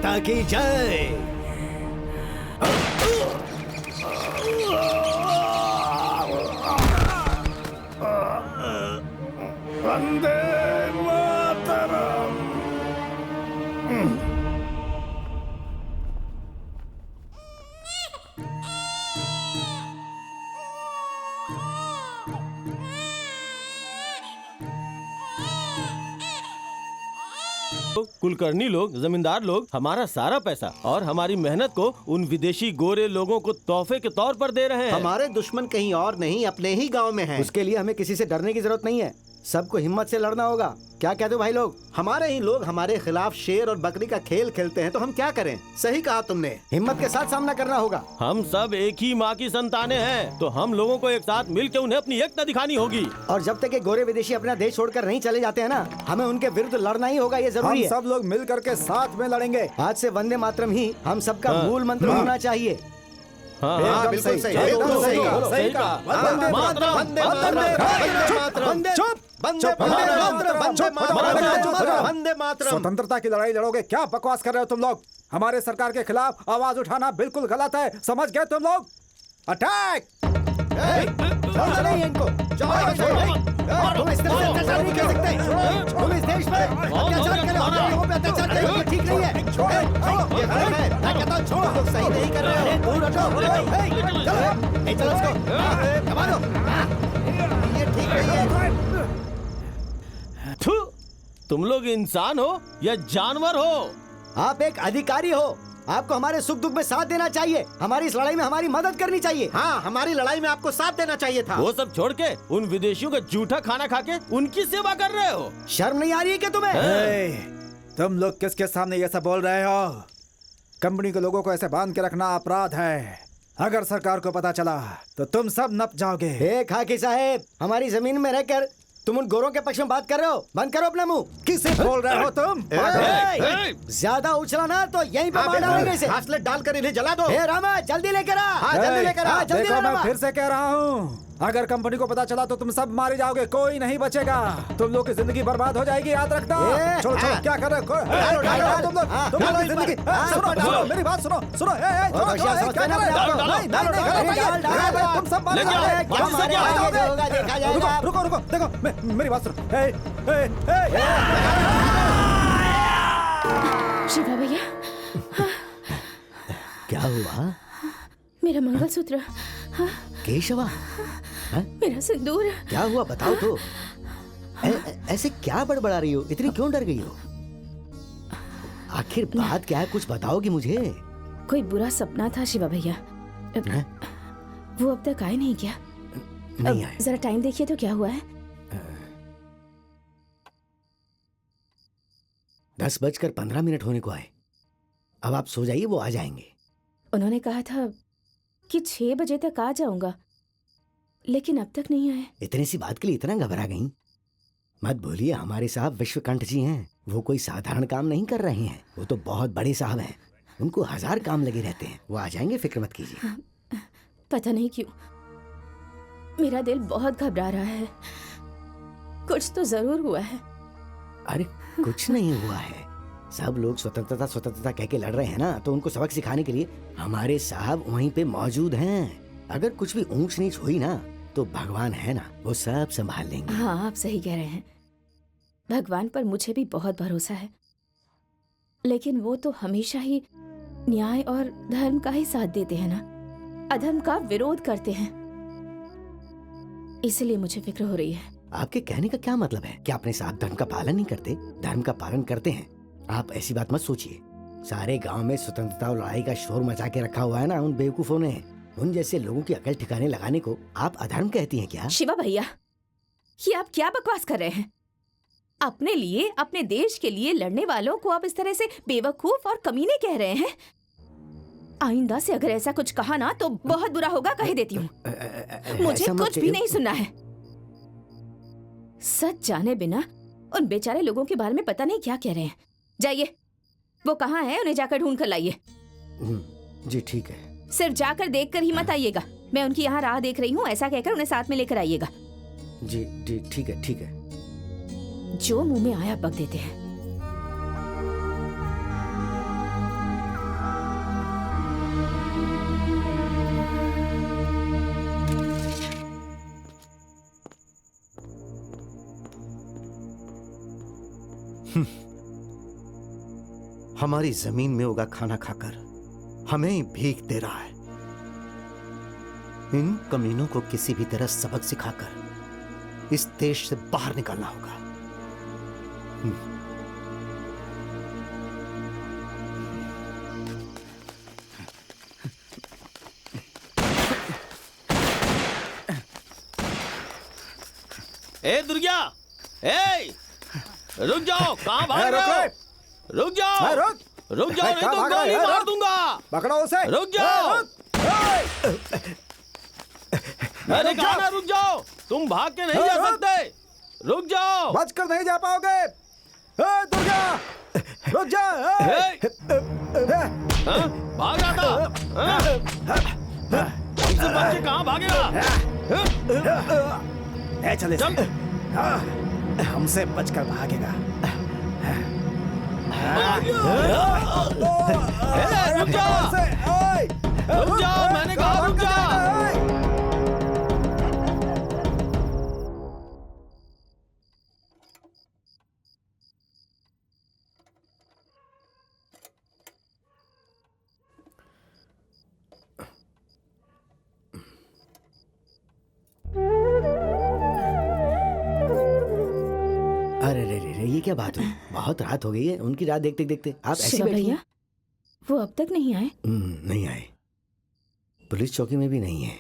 माता की जय। वंदे मातरम। कुलकर्णी लोग, जमींदार लोग हमारा सारा पैसा और हमारी मेहनत को उन विदेशी गोरे लोगों को तोहफे के तौर पर दे रहे हैं। हमारे दुश्मन कहीं और नहीं, अपने ही गांव में हैं। उसके लिए हमें किसी से डरने की जरूरत नहीं है, सबको हिम्मत से लड़ना होगा। क्या कहते हो भाई लोग? हमारे ही लोग हमारे खिलाफ शेर और बकरी का खेल खेलते हैं तो हम क्या करें? सही कहा तुमने। हिम्मत के साथ सामना करना होगा। हम सब एक ही माँ की संतानें हैं, तो हम लोगों को एक साथ मिलकर उन्हें अपनी एकता दिखानी होगी। और जब तक ये गोरे विदेशी अपना देश छोड़कर नहीं चले जाते हैं ना, हमें उनके विरुद्ध लड़ना ही होगा। ये जरूरी है। सब लोग मिल करके साथ में लड़ेंगे। आज से वंदे मातरम ही हम सबका मूल मंत्र होना चाहिए। हाँ, बिल्कुल सही, बिल्कुल सही, सही कहा। वंदे मातरम, वंदे मातरम, वंदे मातरम। स्वतंत्रता की लड़ाई लड़ोगे? क्या बकवास कर रहे हो तुम लोग? हमारे सरकार के खिलाफ आवाज उठाना बिल्कुल गलत है, समझ गए तुम लोग? अटैक! छोड़ना नहीं है इनको। तुम इस तरह से अत्याचार नहीं कर सकते। तुम इस देश में अत्याचार कर रहे हो, हमारे लोगों पे अत्याचार कर रहे हो, ये ठीक नहीं है। छोड़ो, ये गलत है। मैं कहता हूँ छोड़ो, तुम सही नहीं कर रहे हो। दूर हटो। चलो, चलो इसको दबा दो। ये ठीक नहीं है। थू, तुम लोग इंसान हो या जानवर हो? आप एक अधिकारी हो, आपको हमारे सुख दुख में साथ देना चाहिए। हमारी इस लड़ाई में हमारी मदद करनी चाहिए। हाँ, हमारी लड़ाई में आपको साथ देना चाहिए था। वो सब छोड़ के उन विदेशियों का जूठा खाना खा के उनकी सेवा कर रहे हो। शर्म नहीं आ रही है क्या तुम्हें? तुम लोग किसके सामने ये सब बोल रहे हो? कंपनी के लोगों को ऐसे बांध के रखना अपराध है। अगर सरकार को पता चला तो तुम सब नप जाओगे। खाकी साहेब, हमारी जमीन में रहकर तुम उन गोरों के पक्ष में बात कर रहे हो। बंद करो अपना मुंह। किसे बोल रहे हो तुम? ज्यादा उछला ना तो यहीं पे मार डालेंगे इसे। घासलेट डालकर इन्हें जला दो। हे रामा, जल्दी लेकर आ। हाँ, जल्दी लेकर आ। जल्दी देखो, ला मैं रामा। फिर से कह रहा हूँ, अगर कंपनी को पता चला तो तुम सब मारे जाओगे, कोई नहीं बचेगा। तुम लोग की जिंदगी बर्बाद हो जाएगी, याद रखना। छोड़ो छोड़ो, क्या कर रहे हो? तुम लोग की जिंदगी। सुनो, मेरी बात सुनो। क्या कर रहे हो? नहीं, तुम सब मारे जाओगे। रुको, देखो, मेरी बात सुनो। शिवा भैया, क्या हुआ? मेरा मंगलसूत्र। हाँ, केशवा, मेरा सिंदूर। क्या हुआ बताओ तो। ऐसे क्या बड़बड़ा रही हो? इतनी क्यों डर गई हो? आखिर बात क्या है, कुछ बताओगी मुझे? कोई बुरा सपना था शिवा भैया। वो अब तक आए नहीं क्या? नहीं आए। जरा टाइम देखिए तो क्या हुआ है। 10:15 होने को आए। अब आप सो जाइए, वो आ जाएंगे। उन्होंने कहा था कि 6 बजे तक आ जाऊंगा, लेकिन अब तक नहीं आए। इतनी सी बात के लिए इतना घबरा गई? मत भूलिए, हमारे साहब विश्वकंठ जी हैं। वो कोई साधारण काम नहीं कर रहे हैं, वो तो बहुत बड़े साहब हैं। उनको 1000 काम लगे रहते हैं। वो आ जाएंगे, फिक्र मत कीजिए। पता नहीं क्यों मेरा दिल बहुत घबरा रहा है। कुछ तो जरूर हुआ है। अरे कुछ नहीं हुआ है। सब लोग स्वतंत्रता स्वतंत्रता कह के लड़ रहे हैं ना, तो उनको सबक सिखाने के लिए हमारे साहब वहीं पे मौजूद हैं। अगर कुछ भी ऊंच नीच हुई ना, तो भगवान है ना, वो सब संभाल लेंगे। हाँ, आप सही कह रहे हैं। भगवान पर मुझे भी बहुत भरोसा है, लेकिन वो तो हमेशा ही न्याय और धर्म का ही साथ देते हैं ना, अधर्म का विरोध करते हैं। इसलिए मुझे फिक्र हो रही है। आपके कहने का क्या मतलब है? क्या अपने साहब धर्म का पालन नहीं करते? धर्म का पालन करते हैं। आप ऐसी बात मत सोचिए। सारे गांव में स्वतंत्रता और लड़ाई का शोर मचा के रखा हुआ है ना उन बेवकूफों ने। उन जैसे लोगों की अकल ठिकाने लगाने को आप अधर्म कहती हैं क्या? शिवा भैया, ये आप क्या बकवास कर रहे हैं? अपने लिए, अपने देश के लिए लड़ने वालों को आप इस तरह से बेवकूफ और कमीने कह रहे हैं। आइंदा से अगर ऐसा कुछ कहा ना तो बहुत बुरा होगा, कह देती हूँ। मुझे कुछ भी नहीं सुनना है। सच जाने बिना उन बेचारे लोगों के बारे में पता नहीं क्या कह रहे हैं। जाइए, वो कहाँ है, उन्हें जाकर ढूंढ कर लाइए। जी ठीक है। सिर्फ जाकर देख कर ही मत आइएगा। मैं उनकी यहाँ राह देख रही हूँ, ऐसा कहकर उन्हें साथ में लेकर आइएगा। जी जी ठीक है, ठीक है। जो मुंह में आया बक देते हैं। हमारी जमीन में उगा खाना खाकर हमें ही भीख दे रहा है। इन कमीनों को किसी भी तरह सबक सिखाकर इस देश से बाहर निकालना होगा। ए दुर्गा, ए रुक जाओ, कहाँ भाग रहे हो? रुक जाओ, रुक जाओ, नहीं तो गोली मार दूंगा। पकड़ो उसे। रुक जाओ, मैंने कहा ना रुक जाओ, तुम भाग के नहीं जा सकते। रुक जाओ, बचकर नहीं जा पाओगे। दुर्गा, रुक जा। भाग रहा था। तुमसे बच्चे कहाँ भागेगा? चले चल। हमसे बचकर भागेगा। रुक जाओ, मैंने कहा रुक जाओ। अरे रे रे रे, ये क्या बात हुई? बहुत रात हो गई है, उनकी रात देखते देखते आप ऐसे शिवा बैठी हैं? भैया, वो अब तक नहीं आए? नहीं आए। पुलिस चौकी में भी नहीं है।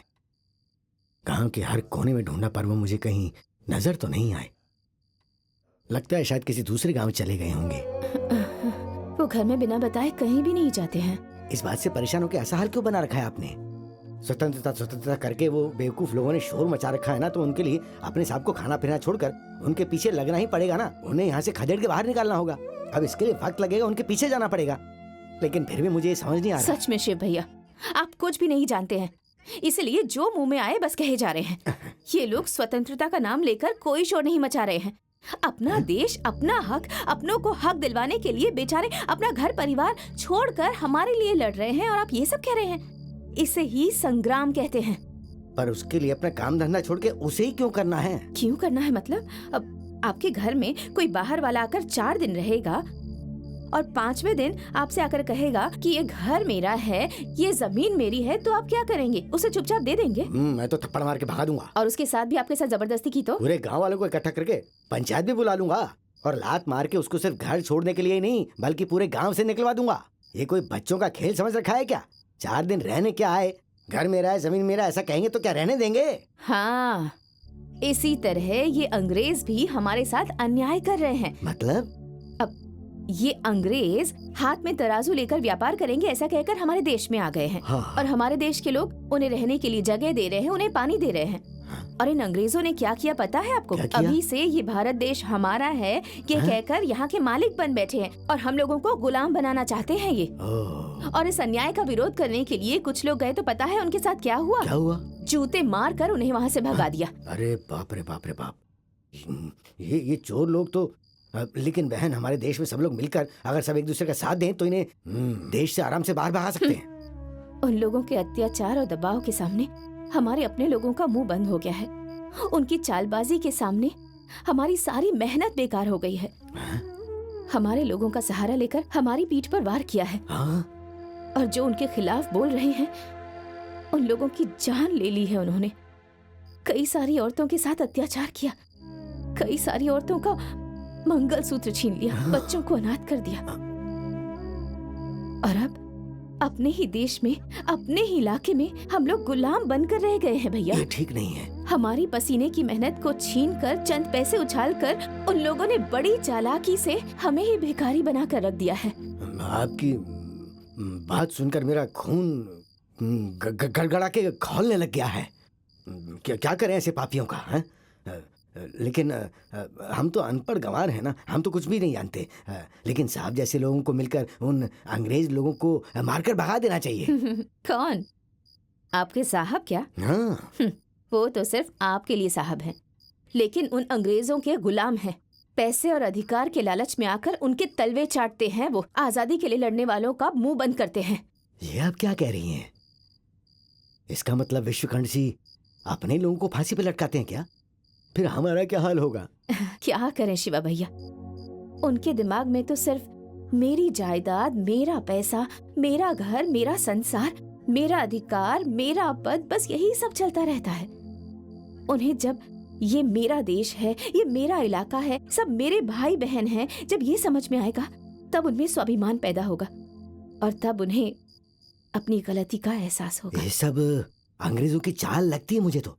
गांव के हर कोने में ढूंढा पर वो मुझे कहीं नजर तो नहीं आए। लगता है शायद किसी दूसरे गांव चले गए होंगे। वो घर में बिना बताए कहीं भी नहीं जाते हैं। इस बात से परेशान होकर ऐसा हाल क्यों बना रखा है आपने? स्वतंत्रता स्वतंत्रता करके वो बेवकूफ लोगों ने शोर मचा रखा है ना, तो उनके लिए अपने साहब को खाना पीना छोड़कर उनके पीछे लगना ही पड़ेगा ना। उन्हें यहाँ से खदेड़ के बाहर निकालना होगा। अब इसके लिए वक्त लगेगा, उनके पीछे जाना पड़ेगा। लेकिन फिर भी मुझे ये समझ नहीं आ रहा। सच में शिव भैया, आप कुछ भी नहीं जानते हैं, इसलिए जो मुंह में आए बस कहे जा रहे हैं। ये लोग स्वतंत्रता का नाम लेकर कोई शोर नहीं मचा रहे हैं। अपना देश, अपना हक, अपनों को हक दिलवाने के लिए बेचारे अपना घर परिवार छोड़कर हमारे लिए लड़ रहे हैं, और आप ये सब कह रहे हैं। इसे ही संग्राम कहते हैं। पर उसके लिए अपना काम धंधा छोड़ के उसे ही क्यों करना है? क्यों करना है मतलब? अब आपके घर में कोई बाहर वाला आकर 4 दिन रहेगा और 5वें दिन आपसे आकर कहेगा कि ये घर मेरा है, ये जमीन मेरी है, तो आप क्या करेंगे? उसे चुपचाप दे देंगे? मैं तो थप्पड़ मार के भगा दूंगा। और उसके साथ भी आपके साथ जबरदस्ती की तो? पूरे गांव वालों को इकट्ठा करके पंचायत भी बुला लूंगा और लात मार के उसको सिर्फ घर छोड़ने के लिए ही नहीं, बल्कि पूरे गांव से निकलवा दूंगा। ये कोई बच्चों का खेल समझ रखा है क्या? 4 दिन रहने क्या आए, घर मेरा है, जमीन मेरा, ऐसा कहेंगे तो क्या रहने देंगे? हाँ, इसी तरह ये अंग्रेज भी हमारे साथ अन्याय कर रहे हैं। मतलब? ये अंग्रेज हाथ में तराजू लेकर व्यापार करेंगे ऐसा कहकर हमारे देश में आ गए हैं। हाँ। और हमारे देश के लोग उन्हें रहने के लिए जगह दे रहे हैं, उन्हें पानी दे रहे हैं। और इन अंग्रेजों ने क्या किया पता है आपको? क्या किया? अभी से ये भारत देश हमारा है ये कहकर यहाँ के मालिक बन बैठे हैं और हम लोगों को गुलाम बनाना चाहते हैं ये। और इस अन्याय का विरोध करने के लिए कुछ लोग गए, तो पता है उनके साथ क्या हुआ? क्या हुआ? जूते मार कर उन्हें वहाँ से भगा दिया। अरे बाप रे बाप रे बाप, ये चोर लोग तो। लेकिन बहन, हमारे देश में सब लोग मिलकर अगर सब एक दूसरे का साथ दें तो इन्हें देश से आराम से बाहर भगा सकते हैं। उन लोगों के अत्याचार और दबाव के सामने हमारे अपने लोगों का मुंह बंद हो गया है। उनकी चालबाजी के सामने हमारी सारी मेहनत बेकार हो गई है। हमारे लोगों का सहारा लेकर हमारी पीठ पर वार किया है। और जो उनके खिलाफ बोल रहे हैं उन लोगों की जान ले ली है उन्होंने। कई सारी औरतों के साथ अत्याचार किया, कई सारी औरतों का मंगलसूत्र छीन लिया, बच्चों को अनाथ कर दिया। और अब अपने ही देश में, अपने ही इलाके में हम लोग गुलाम बनकर रह गए हैं भैया। ये ठीक नहीं है। हमारी पसीने की मेहनत को छीनकर चंद पैसे उछालकर उन लोगों ने बड़ी चालाकी से हमें ही भिखारी बनाकर रख दिया है। आपकी बात सुनकर मेरा खून गड़गड़ा के खौलने लग गया है। क्या करें ऐसे पापियों का, है? लेकिन हम तो अनपढ़ गंवार हैं ना, हम तो कुछ भी नहीं जानते। लेकिन साहब जैसे लोगों को मिलकर उन अंग्रेज लोगों को मारकर भगा देना चाहिए। कौन? आपके साहब क्या? हाँ। वो तो सिर्फ आपके लिए साहब हैं, लेकिन उन अंग्रेजों के गुलाम हैं। पैसे और अधिकार के लालच में आकर उनके तलवे चाटते हैं। वो आजादी के लिए लड़ने वालों का मुंह बंद करते हैं। ये आप क्या कह रही हैं? इसका मतलब विश्वखंड जी अपने लोगों को फांसी पे लटकाते हैं क्या? फिर हमारा क्या हाल होगा? क्या करें शिवा भैया, उनके दिमाग में तो सिर्फ मेरी जायदाद, मेरा पैसा, मेरा घर, मेरा संसार, मेरा अधिकार, मेरा पद, बस यही सब चलता रहता है। उन्हें जब ये मेरा देश है, ये मेरा इलाका है, सब मेरे भाई बहन हैं, जब ये समझ में आएगा तब उनमें स्वाभिमान पैदा होगा और तब उन्हें अपनी गलती का एहसास होगा। ये सब अंग्रेजों की चाल लगती है मुझे तो।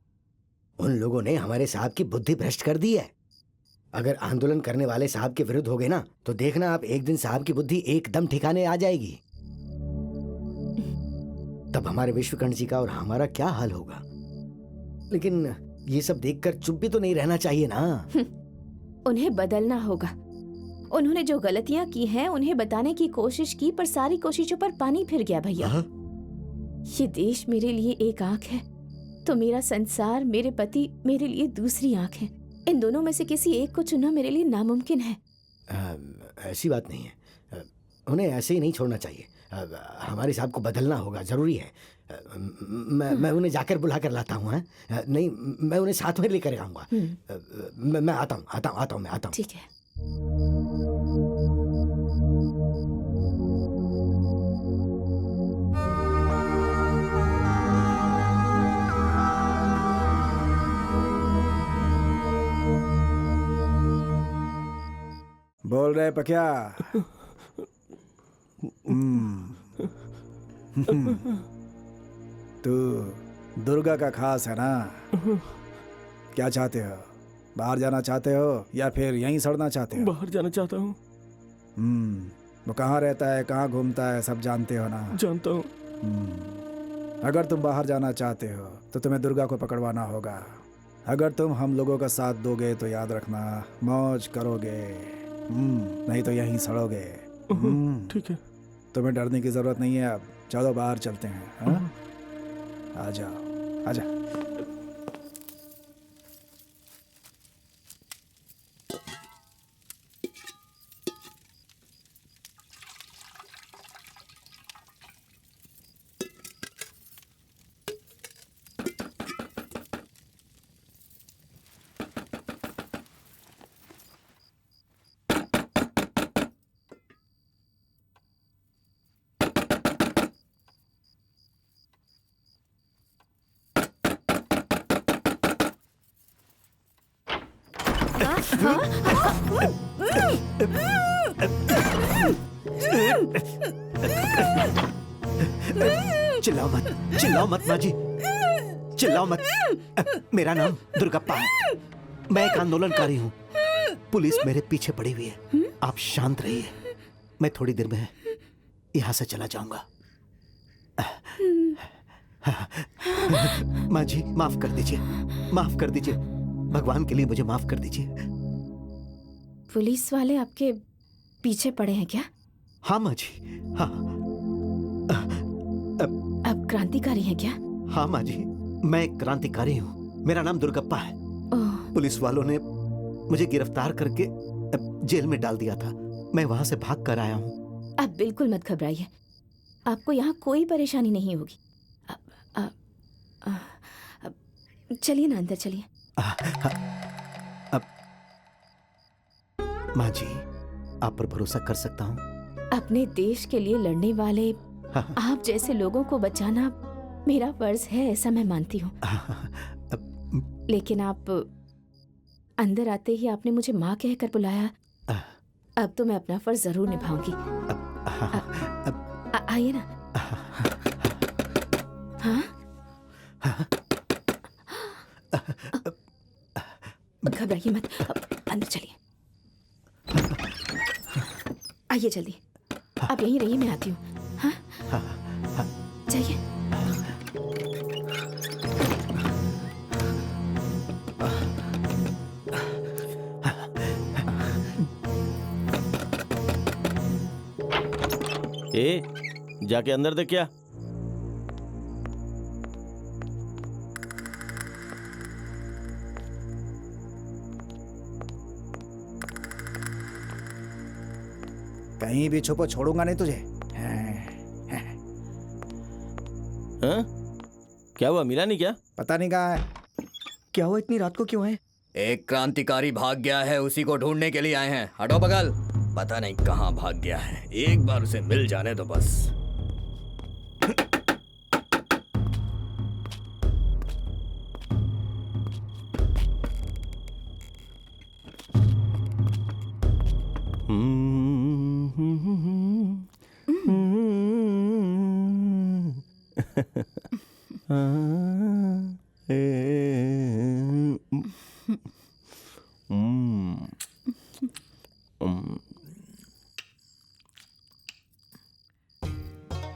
उन लोगों ने हमारे साहब की बुद्धि भ्रष्ट कर दी है। अगर आंदोलन करने वाले साहब के विरुद्ध हो गए ना तो देखना आप, एक दिन साहब की बुद्धि एकदम ठिकाने आ जाएगी। तब हमारे विश्वकर्ण जी का और हमारा क्या हाल होगा। लेकिन ये सब देखकर चुप भी तो नहीं रहना चाहिए ना। उन्हें बदलना होगा। उन्होंने जो गलतियां की हैं उन्हें बताने की कोशिश की, पर सारी कोशिशों पर पानी फिर गया भैया। ये देश मेरे लिए एक आंख है तो मेरा संसार, मेरे पति मेरे लिए दूसरी आंख है। इन दोनों में से किसी एक को चुनना मेरे लिए नामुमकिन है। ऐसी बात नहीं है। उन्हें ऐसे ही नहीं छोड़ना चाहिए। हमारे साहब को बदलना होगा, जरूरी है। मैं उन्हें जाकर बुला कर लाता हूँ। नहीं, मैं उन्हें साथ में लेकर आऊंगा। मैं आता हूँ। ठीक है। बोल रहे पक्या? तू दुर्गा का खास है ना? क्या चाहते हो? बाहर जाना चाहते हो या फिर यहीं सड़ना चाहते हो? बाहर जाना चाहता हूँ। वो कहाँ रहता है, कहाँ घूमता है, सब जानते हो ना? जानता हूँ। अगर तुम बाहर जाना चाहते हो तो तुम्हें दुर्गा को पकड़वाना होगा। अगर तुम हम लोगों का साथ दोगे तो याद रखना, मौज करोगे, नहीं तो यहीं सड़ोगे। ठीक है। तुम्हें डरने की जरूरत नहीं है। अब चलो बाहर चलते हैं। हाँ? आ जाओ, आ जाओ। चिल्लाओ मत माँ जी, चिल्लाओ मत। मेरा नाम दुर्गप्पा है। मैं एक आंदोलनकारी हूँ। पुलिस मेरे पीछे पड़ी हुई है। आप शांत रहिए, मैं थोड़ी देर में यहाँ से चला जाऊंगा। माँ जी माफ कर दीजिए, माफ कर दीजिए। भगवान के लिए मुझे माफ कर दीजिए। पुलिस वाले आपके पीछे पड़े हैं क्या? हाँ माँ जी, हाँ। आप क्रांतिकारी हैं क्या? हाँ माँ जी, मैं एक क्रांतिकारी हूँ। मेरा नाम दुर्गप्पा है। पुलिस वालों ने मुझे गिरफ्तार करके जेल में डाल दिया था। मैं वहां से भाग कर आया हूँ। आप बिल्कुल मत घबराइए, आपको यहाँ कोई परेशानी नहीं होगी। चलिए ना, अंदर चलिए। माँ जी, आप पर भरोसा कर सकता हूँ? अपने देश के लिए लड़ने वाले आप जैसे लोगों को बचाना मेरा फर्ज है, ऐसा मैं मानती हूँ। लेकिन आप अंदर आते ही आपने मुझे माँ कहकर बुलाया। अब तो मैं अपना फर्ज जरूर निभाऊंगी। आइए ना। हाँ? घबराइए मत, अंदर चलिए। आइए जल्दी, आप यहीं रहिए, मैं आती हूँ। हाँ? जाइए। जाके अंदर देख क्या। कहीं भी छुपो, छोड़ूंगा नहीं तुझे। हाँ? क्या हुआ, मिला नहीं क्या? पता नहीं कहाँ है। क्या हुआ, इतनी रात को क्यों है? एक क्रांतिकारी भाग गया है, उसी को ढूंढने के लिए आए हैं। हटो बगल। पता नहीं कहाँ भाग गया है। एक बार उसे मिल जाने दो बस।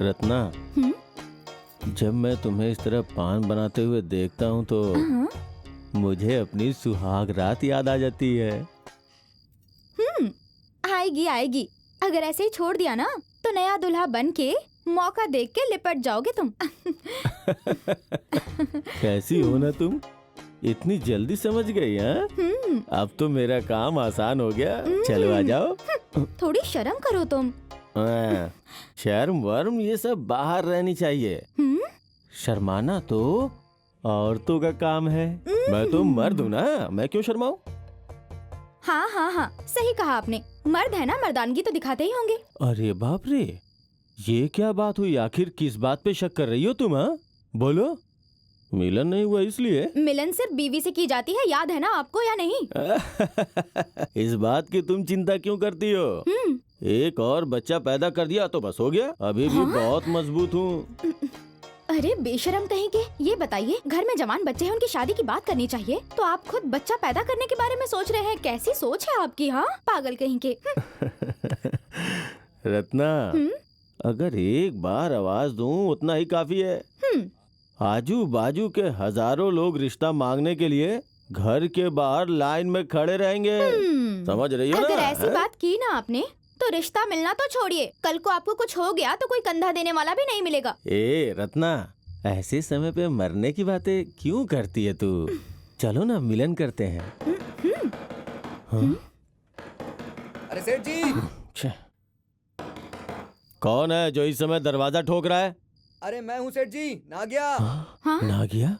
रत्ना, जब मैं तुम्हें इस तरह पान बनाते हुए देखता हूँ तो मुझे अपनी सुहाग रात याद आ जाती है। आएगी आएगी। अगर ऐसे ही छोड़ दिया ना तो नया दूल्हा बन के मौका देख के लिपट जाओगे तुम। कैसी हो ना तुम, इतनी जल्दी समझ गई? हाँ, अब तो मेरा काम आसान हो गया। चलो आ जाओ। थोड़ी शर्म करो तुम। शर्म वर्म ये सब बाहर रहनी चाहिए। शर्माना तो औरतों का काम है। मैं तो मर्द हूँ ना, मैं क्यों शर्माऊं? हाँ हाँ हाँ, सही कहा आपने। मर्द है ना, मर्दानगी तो दिखाते ही होंगे। अरे बाप रे, ये क्या बात हुई? आखिर किस बात पे शक कर रही हो तुम? हाँ बोलो। मिलन नहीं हुआ इसलिए? मिलन सिर्फ बीवी से की जाती है, याद है ना आपको या नहीं? इस बात की तुम चिंता क्यों करती हो? एक और बच्चा पैदा कर दिया तो बस हो गया। अभी भी बहुत मजबूत हूँ। अरे बेशरम कहीं के, ये बताइए, घर में जवान बच्चे हैं, उनकी शादी की बात करनी चाहिए तो आप खुद बच्चा पैदा करने के बारे में सोच रहे हैं। कैसी सोच है आपकी? हाँ, पागल कहीं के। रत्ना, अगर एक बार आवाज दूं उतना ही काफी है। आजू बाजू के हजारों लोग रिश्ता मांगने के लिए घर के बाहर लाइन में खड़े रहेंगे। समझ रही हो ना? अगर ऐसी बात की ना आपने तो रिश्ता मिलना तो छोड़िए, कल को आपको कुछ हो गया तो कोई कंधा देने वाला भी नहीं मिलेगा। ए रत्ना, ऐसे समय पे मरने की बातें क्यों करती है तू? चलो ना मिलन करते हैं। अरे सेठ जी। कौन है जो इस समय दरवाजा ठोक रहा है? अरे मैं हूँ सेठ जी, नागिया। हाँ? नागिया?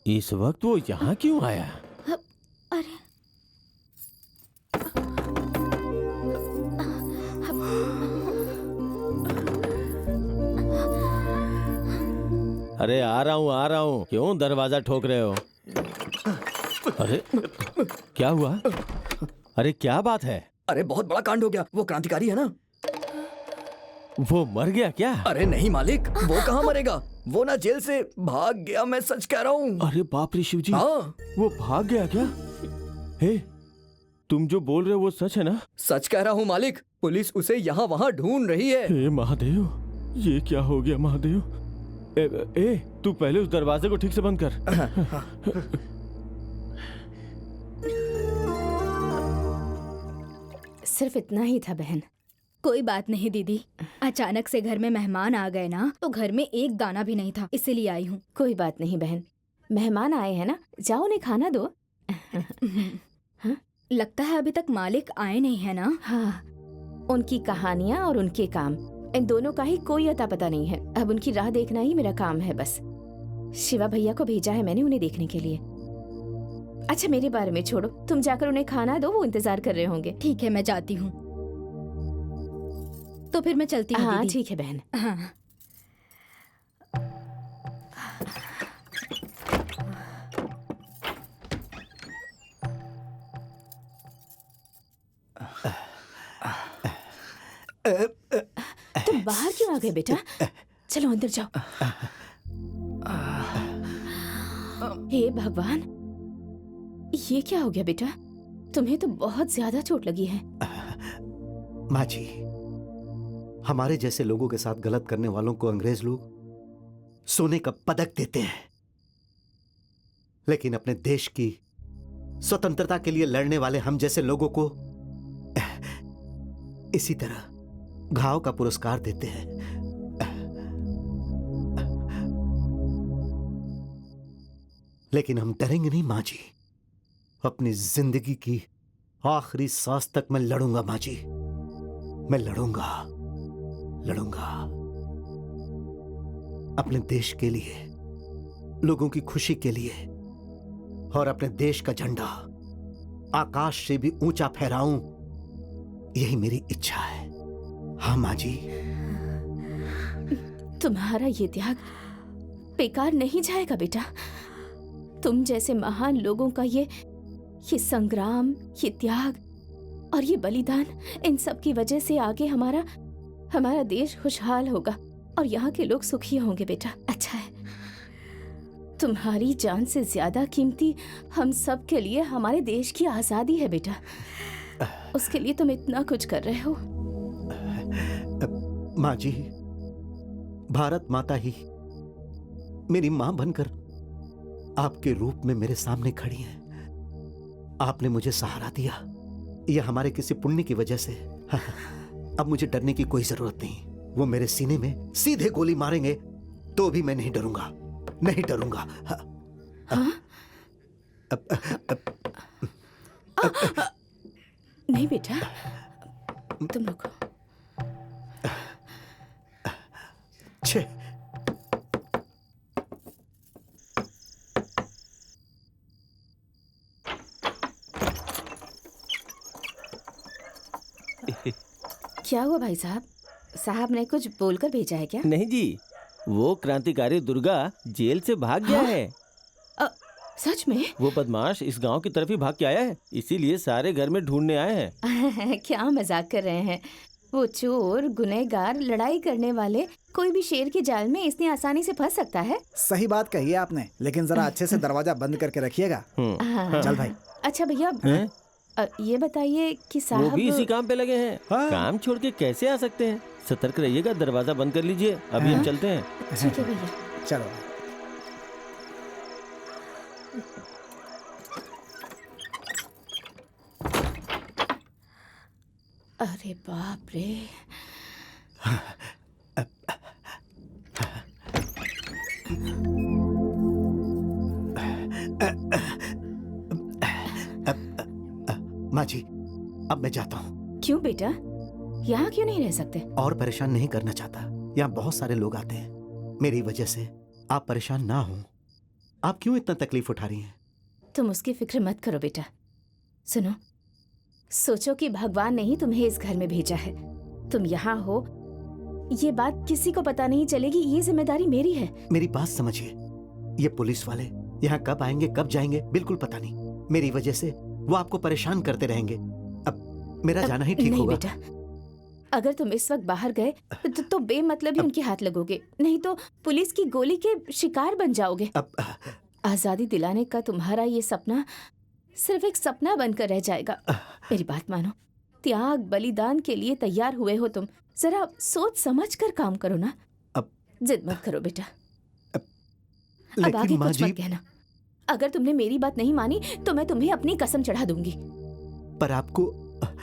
इस वक्त वो यहाँ क्यों आया? अरे अरे आ रहा हूँ। क्यों दरवाजा ठोक रहे हो? अरे क्या हुआ? अरे क्या बात है? अरे बहुत बड़ा कांड हो गया। वो क्रांतिकारी है ना, वो मर गया क्या? अरे नहीं मालिक, वो कहाँ मरेगा, वो ना जेल से भाग गया। मैं सच कह रहा हूँ। अरे बाप रे शिव जी, हाँ, वो भाग गया क्या? हे, तुम जो बोल रहे हो वो सच है ना? सच कह रहा हूँ मालिक। पुलिस उसे यहाँ वहाँ ढूंढ रही है। हे महादेव, ये क्या हो गया महादेव? तू पहले उस दरवाजे को ठीक से बंद कर। सिर्फ इतना ही था बहन। कोई बात नहीं दीदी, अचानक से घर में मेहमान आ गए ना तो घर में एक दाना भी नहीं था, इसीलिए आई हूँ। कोई बात नहीं बहन, मेहमान आए हैं ना, जाओ उन्हें खाना दो। लगता है अभी तक मालिक आए नहीं है ना? हाँ, उनकी कहानियाँ और उनके काम, इन दोनों का ही कोई अता पता नहीं है। अब उनकी राह देखना ही मेरा काम है बस। शिवा भैया को भेजा है मैंने उन्हें देखने के लिए। अच्छा मेरे बारे में छोड़ो, तुम जाकर उन्हें खाना दो, वो इंतजार कर रहे होंगे। ठीक है, मैं जाती हूँ। तो फिर मैं चलती हूँ। हाँ दीदी। ठीक है बहन। हाँ। तुम बाहर क्यों आ गए बेटा? चलो अंदर जाओ। हे भगवान, ये क्या हो गया बेटा? तुम्हें तो बहुत ज्यादा चोट लगी है। माँ जी, हमारे जैसे लोगों के साथ गलत करने वालों को अंग्रेज लोग सोने का पदक देते हैं, लेकिन अपने देश की स्वतंत्रता के लिए लड़ने वाले हम जैसे लोगों को इसी तरह घाव का पुरस्कार देते हैं। लेकिन हम डरेंगे नहीं माँ जी। अपनी जिंदगी की आखिरी सांस तक मैं लड़ूंगा माँ जी। मैं लड़ूंगा अपने देश के लिए, लोगों की खुशी के लिए, और अपने देश का झंडा आकाश से भी ऊंचा फहराऊं, यही मेरी इच्छा है। हाँ माँ जी। तुम्हारा ये त्याग बेकार नहीं जाएगा बेटा। तुम जैसे महान लोगों का ये संग्राम, ये त्याग और ये बलिदान, इन सब की वजह से आगे हमारा देश खुशहाल होगा और यहाँ के लोग सुखी होंगे बेटा। अच्छा है, तुम्हारी जान से ज्यादा कीमती हम सब के लिए हमारे देश की आजादी है बेटा। उसके लिए तुम इतना कुछ कर रहे हो। माँ जी, भारत माता ही मेरी माँ बनकर आपके रूप में मेरे सामने खड़ी हैं। आपने मुझे सहारा दिया, यह हमारे किसी पुण्य की वजह से। अब मुझे डरने की कोई जरूरत नहीं। वो मेरे सीने में सीधे गोली मारेंगे तो भी मैं नहीं डरूंगा, नहीं डरूंगा। नहीं बेटा, तुम रुको। छे, क्या हुआ भाई साहब? साहब ने कुछ बोलकर भेजा है क्या? नहीं जी, वो क्रांतिकारी दुर्गा जेल से भाग गया है। सच में? वो बदमाश इस गांव की तरफ ही भाग के आया है, इसीलिए सारे घर में ढूंढने आए हैं। क्या मजाक कर रहे हैं? वो चोर, गुनहगार, लड़ाई करने वाले, कोई भी शेर के जाल में इतनी आसानी से फंस सकता है? सही बात कही है आपने, लेकिन जरा अच्छे से दरवाजा बंद करके रखिएगा। चल भाई। अच्छा भैया, ये बताइए कि वो साहब भी इसी काम पे लगे हैं। हाँ। काम छोड़ के कैसे आ सकते हैं? सतर्क रहिएगा, दरवाजा बंद कर लीजिए। अभी हम चलते हैं। ठीक है भैया। चलो। अरे बाप रे। माँ जी, अब मैं जाता हूँ। क्यों बेटा? यहाँ क्यों नहीं रह सकते? और परेशान नहीं करना चाहता। यहाँ बहुत सारे लोग आते हैं, मेरी वजह से आप परेशान ना हो। आप क्यों इतना तकलीफ उठा रही हैं? तुम उसकी फिक्र मत करो बेटा। सुनो, सोचो कि भगवान ने ही तुम्हें इस घर में भेजा है। तुम यहाँ हो, ये बात किसी को पता नहीं चलेगी, ये जिम्मेदारी मेरी है। मेरी बात समझिए, ये पुलिस वाले यहाँ कब आएंगे कब जाएंगे बिल्कुल पता नहीं। मेरी वजह से वो आपको परेशान करते रहेंगे। अब मेरा जाना ही ठीक नहीं होगा। बेटा, अगर तुम इस वक्त बाहर गए तो बेमतलब ही उनके हाथ लगोगे, नहीं तो पुलिस की गोली के शिकार बन जाओगे। अब आजादी दिलाने का तुम्हारा ये सपना सिर्फ एक सपना बनकर रह जाएगा। मेरी बात मानो, त्याग बलिदान के लिए तैयार हुए हो तुम, जरा सोच समझ कर काम करो ना। अब जिद मत करो बेटा। अब आगे लेकिन माँ कुछ जी, मत कहना। अगर तुमने मेरी बात नहीं मानी तो मैं तुम्हें अपनी कसम चढ़ा दूंगी। पर आपको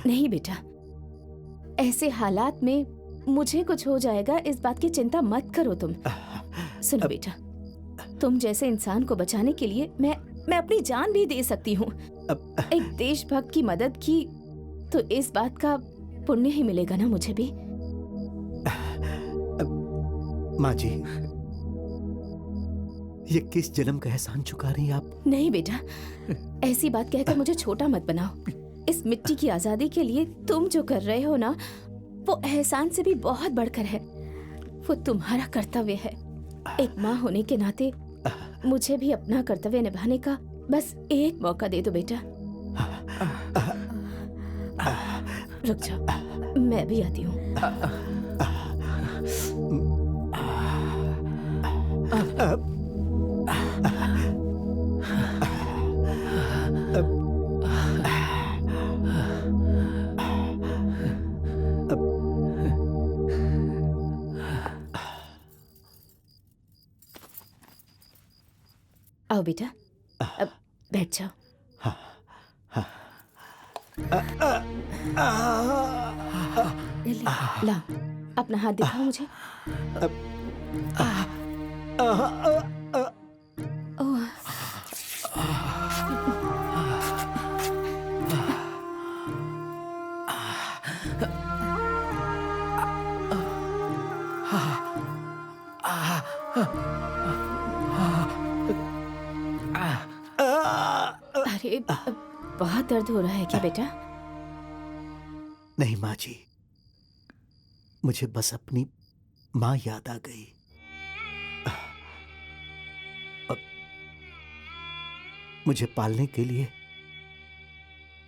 नहीं बेटा, ऐसे हालात में मुझे कुछ हो जाएगा इस बात की चिंता मत करो तुम। सुनो बेटा, तुम जैसे इंसान को बचाने के लिए मैं अपनी जान भी दे सकती हूँ। एक देशभक्त की मदद की तो इस बात का पुण्य ही मिलेगा ना मुझे भी। माँ जी, ये किस जन्म का एहसान चुका रही हैं आप? नहीं बेटा, ऐसी बात कहकर मुझे छोटा मत बनाओ। इस मिट्टी की आजादी के लिए तुम जो कर रहे हो ना, वो एहसान से भी बहुत बढ़कर है। वो तुम्हारा कर्तव्य है। एक माँ होने के नाते मुझे भी अपना कर्तव्य निभाने का बस एक मौका दे दो बेटा। रुक जाओ, मैं भी आती हूँ। आओ बेटा, अब बैठ जाओ। ला, अपना हाथ दिखाओ मुझे। ओह, अरे बहुत दर्द हो रहा है क्या बेटा? नहीं माँ जी, मुझे बस अपनी माँ याद आ गई। अब मुझे पालने के लिए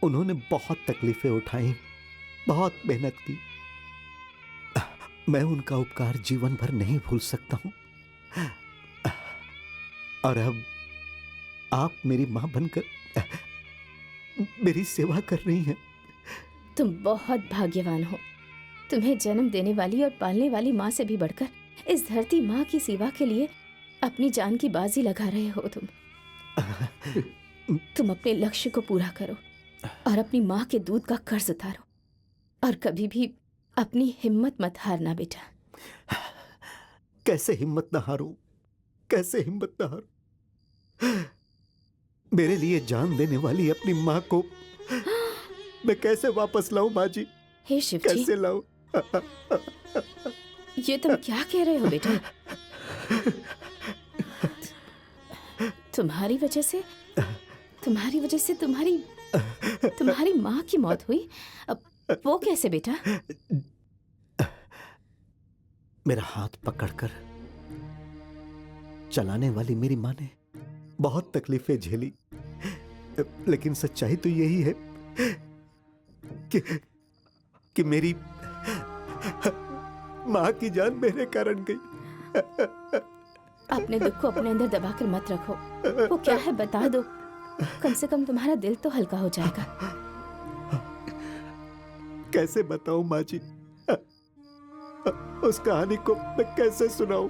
उन्होंने बहुत तकलीफें उठाई, बहुत मेहनत की। मैं उनका उपकार जीवन भर नहीं भूल सकता हूं। और अब आप मेरी मां बनकर मेरी सेवा कर रही हैं। तुम बहुत भाग्यवान हो। तुम्हें जन्म देने वाली और पालने वाली माँ से भी बढ़कर इस धरती माँ की सेवा के लिए अपनी जान की बाजी लगा रहे हो तुम अपने लक्ष्य को पूरा करो और अपनी माँ के दूध का कर्ज उतारो और कभी भी अपनी हिम्मत मत हारना बेटा। कैसे हिम्मत ना हारूं, कैसे हिम्मत ना हारूं। मेरे लिए जान देने वाली अपनी माँ को मैं कैसे वापस लाऊं माँ जी? हे शिव जी, कैसे लाऊं? ये तुम क्या कह रहे हो बेटा? तुम्हारी वजह से तुम्हारी माँ की मौत हुई? अब वो कैसे बेटा? मेरा हाथ पकड़कर चलाने वाली मेरी माँ ने बहुत तकलीफें झेली, लेकिन सच्चाई तो यही है कि मेरी माँ की जान मेरे कारण गई। अपने दुख को अपने अंदर दबाकर मत रखो। वो क्या है बता दो, कम से कम तुम्हारा दिल तो हल्का हो जाएगा। कैसे बताऊं माँ जी? उस कहानी को मैं कैसे सुनाऊं?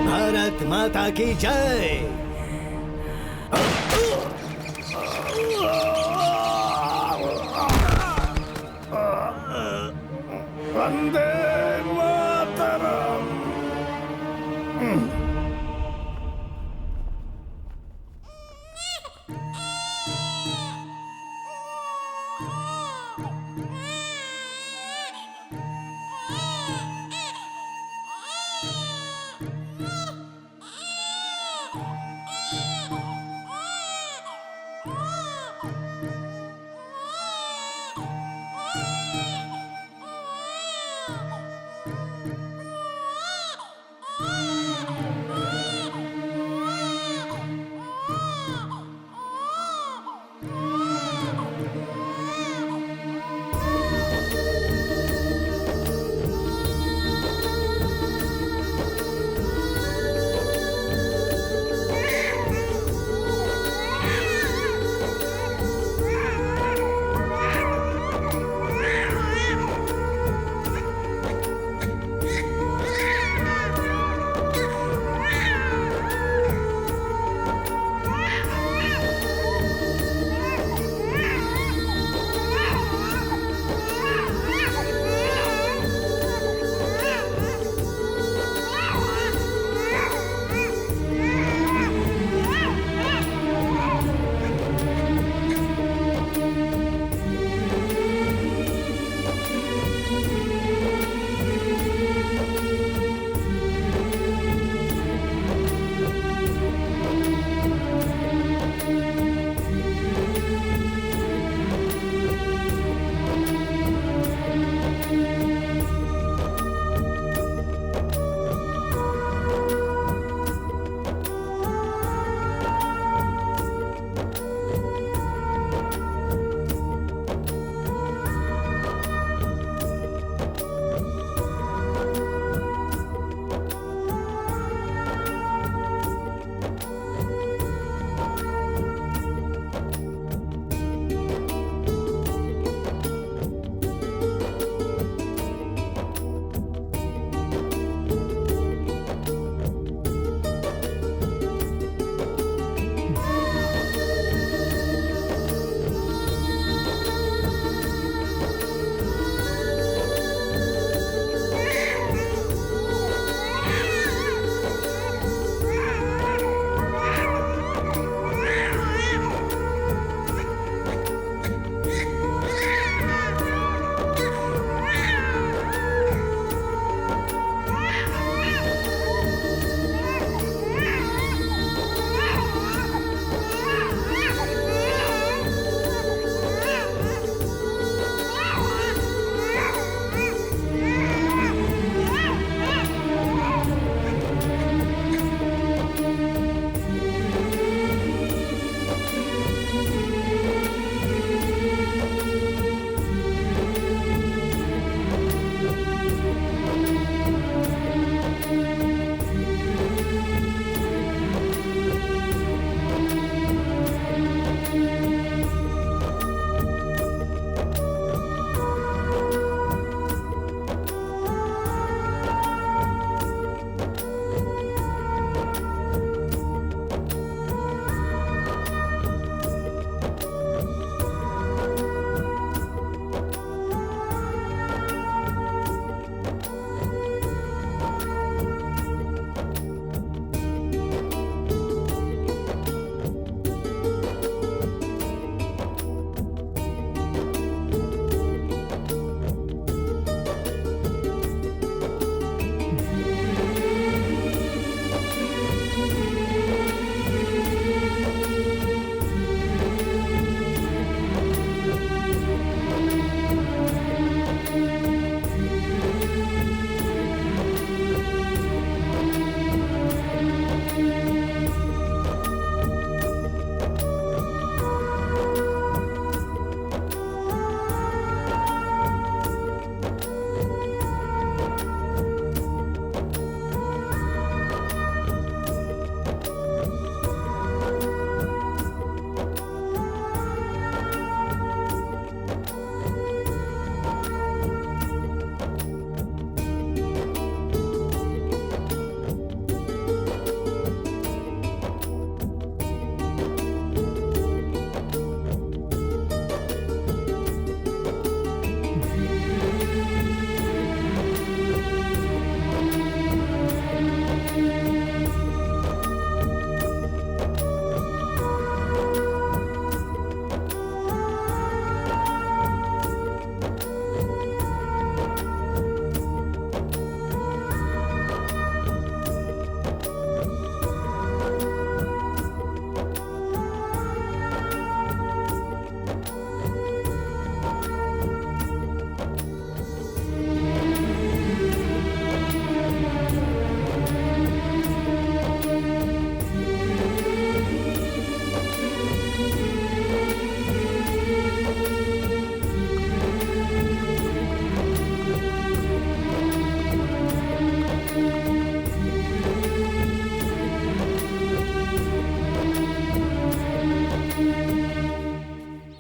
भारत माता की जय। वंदे मातरम।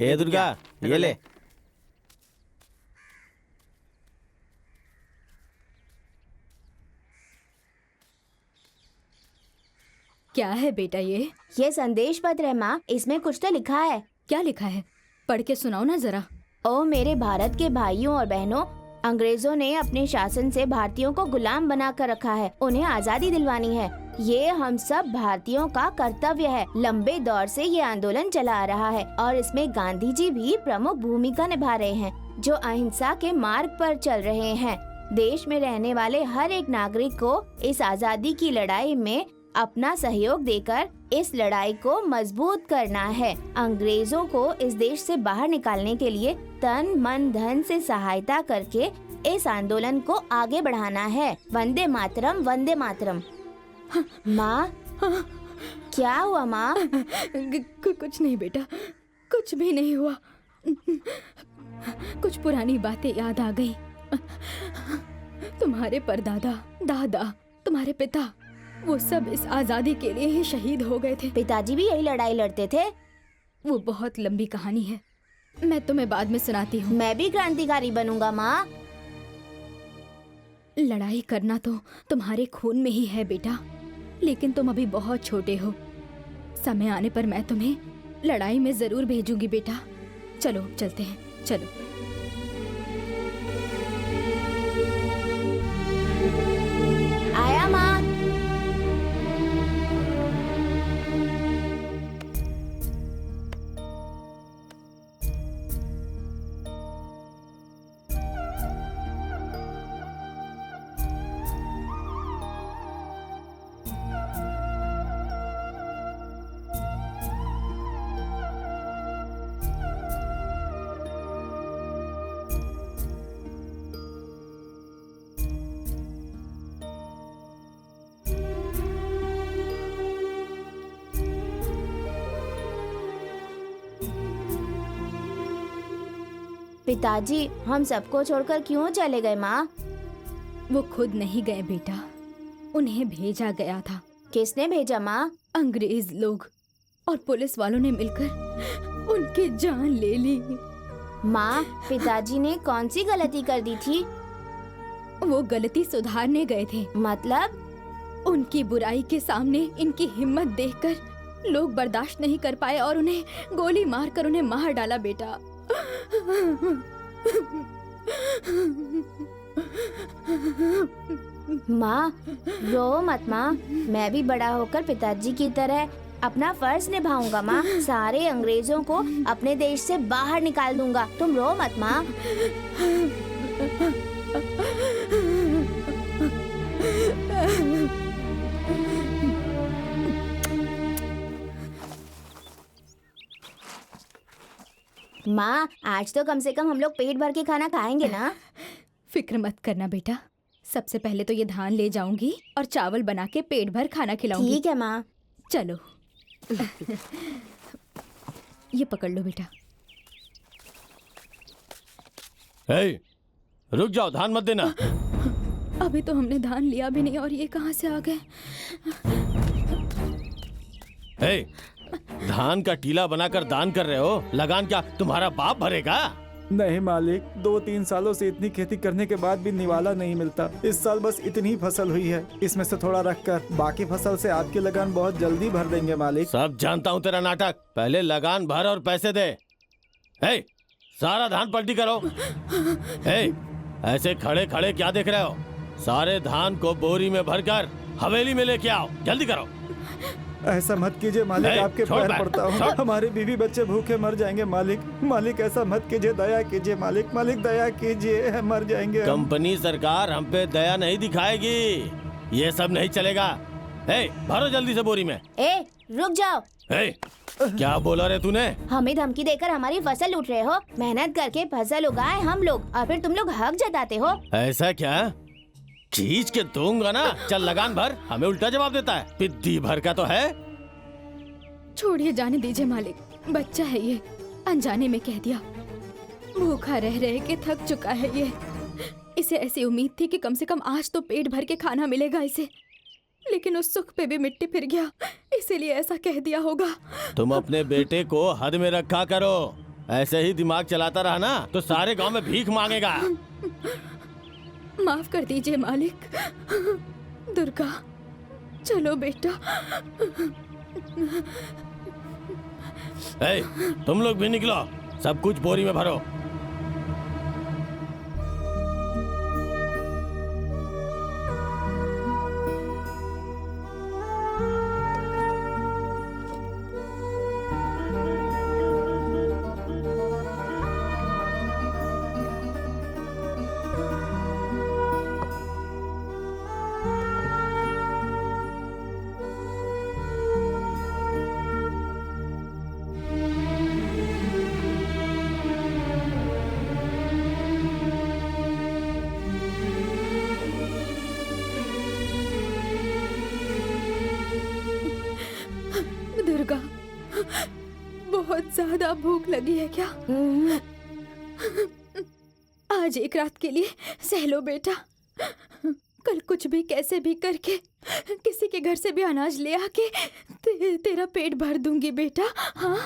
ए दुर्गा, ये ले। क्या है बेटा ये संदेश पत्र है माँ, इसमें कुछ तो लिखा है। क्या लिखा है? पढ़ के सुनाओ ना जरा। ओ मेरे भारत के भाइयों और बहनों, अंग्रेजों ने अपने शासन से भारतीयों को गुलाम बना कर रखा है। उन्हें आजादी दिलवानी है। ये हम सब भारतीयों का कर्तव्य है। लंबे दौर से ये आंदोलन चला आ रहा है और इसमें गांधी जी भी प्रमुख भूमिका निभा रहे हैं, जो अहिंसा के मार्ग पर चल रहे हैं। देश में रहने वाले हर एक नागरिक को इस आजादी की लड़ाई में अपना सहयोग देकर इस लड़ाई को मजबूत करना है। अंग्रेजों को इस देश से बाहर निकालने के लिए तन मन धन से सहायता करके इस आंदोलन को आगे बढ़ाना है। वंदे मातरम, वंदे मातरम। माँ, क्या हुआ माँ? कुछ नहीं बेटा, कुछ भी नहीं हुआ। कुछ पुरानी बातें याद आ गई। तुम्हारे परदादा, दादा, तुम्हारे पिता, वो सब इस आजादी के लिए ही शहीद हो गए थे। पिताजी भी यही लड़ाई लड़ते थे। वो बहुत लंबी कहानी है, मैं तुम्हें बाद में सुनाती हूँ। मैं भी क्रांतिकारी बनूंगा माँ। लड़ाई करना तो तुम्हारे खून में ही है बेटा, लेकिन तुम अभी बहुत छोटे हो। समय आने पर मैं तुम्हें लड़ाई में जरूर भेजूंगी बेटा। चलो चलते हैं, चलो। आया माँ। पिताजी हम सबको छोड़कर क्यों चले गए माँ? वो खुद नहीं गए बेटा, उन्हें भेजा गया था। किसने भेजा माँ? अंग्रेज लोग और पुलिस वालों ने मिलकर उनकी जान ले ली। माँ, पिताजी ने कौन सी गलती कर दी थी? वो गलती सुधारने गए थे। मतलब? उनकी बुराई के सामने इनकी हिम्मत देखकर लोग बर्दाश्त नहीं कर पाए और उन्हें गोली मारकर उन्हें मार डाला बेटा। माँ, रो मत माँ। मैं भी बड़ा होकर पिताजी की तरह अपना फर्ज निभाऊंगा माँ। सारे अंग्रेजों को अपने देश से बाहर निकाल दूंगा। तुम रो मत माँ। माँ, आज तो कम से कम हम लोग पेट भर के खाना खाएंगे ना? फिक्र मत करना बेटा, सबसे पहले तो ये धान ले जाऊंगी और चावल बना के पेट भर खाना खिलाऊंगी। ठीक है माँ। चलो। ये पकड़ लो बेटा। हे, रुक जाओ, धान मत देना। अभी तो हमने धान लिया भी नहीं और ये कहाँ से आ गए? हे, धान का टीला बनाकर दान कर रहे हो, लगान क्या तुम्हारा बाप भरेगा? नहीं मालिक, 2-3 सालों से इतनी खेती करने के बाद भी निवाला नहीं मिलता। इस साल बस इतनी ही फसल हुई है, इसमें से थोड़ा रखकर बाकी फसल से आपकी लगान बहुत जल्दी भर देंगे मालिक। सब जानता हूँ तेरा नाटक, पहले लगान भर और पैसे दे। हे, सारा धान पलटी करो। हे, ऐसे खड़े खड़े क्या देख रहे हो? सारे धान को बोरी में भरकर हवेली में लेके आओ, जल्दी करो। ऐसा मत कीजिए मालिक, हे, आपके छोड़ पैर बैठ, पड़ता हूँ। छोड़। हमारे बीवी बच्चे भूखे मर जाएंगे मालिक। मालिक ऐसा मत कीजिए, दया कीजिए मालिक। मालिक दया कीजिए, मर जाएंगे हम। कंपनी सरकार हम पे दया नहीं दिखाएगी, ये सब नहीं चलेगा। हे, भरो जल्दी से बोरी में। ए, रुक जाओ। हे, क्या बोला रे तूने? हमें धमकी देकर हमारी फसल लूट रहे हो। मेहनत करके फसल उगाए हम लोग और फिर तुम लोग हक जताते हो। ऐसा क्या? खींच के दूंगा ना। चल लगान भर, हमें उल्टा जवाब देता है। पिद्दी भर का तो है। छोड़िए, जाने दीजिए मालिक, बच्चा है ये, अनजाने में कह दिया। भूखा रह रहे के थक चुका है ये। इसे ऐसी उम्मीद थी कि कम से कम आज तो पेट भर के खाना मिलेगा इसे, लेकिन उस सुख पे भी मिट्टी फिर गया, इसीलिए ऐसा कह दिया होगा। तुम अपने बेटे को हद में रखा करो। ऐसे ही दिमाग चलाता रहा ना तो सारे गांव में भीख मांगेगा। माफ कर दीजिए मालिक। दुर्गा, चलो बेटा। ए, तुम लोग भी निकलो, सब कुछ बोरी में भरो। दुर्गा, बहुत ज्यादा भूख लगी है क्या? आज एक रात के लिए सह लो बेटा। कल कुछ भी कैसे भी करके किसी के घर से भी अनाज ले आके तेरा पेट भर दूंगी बेटा। हाँ,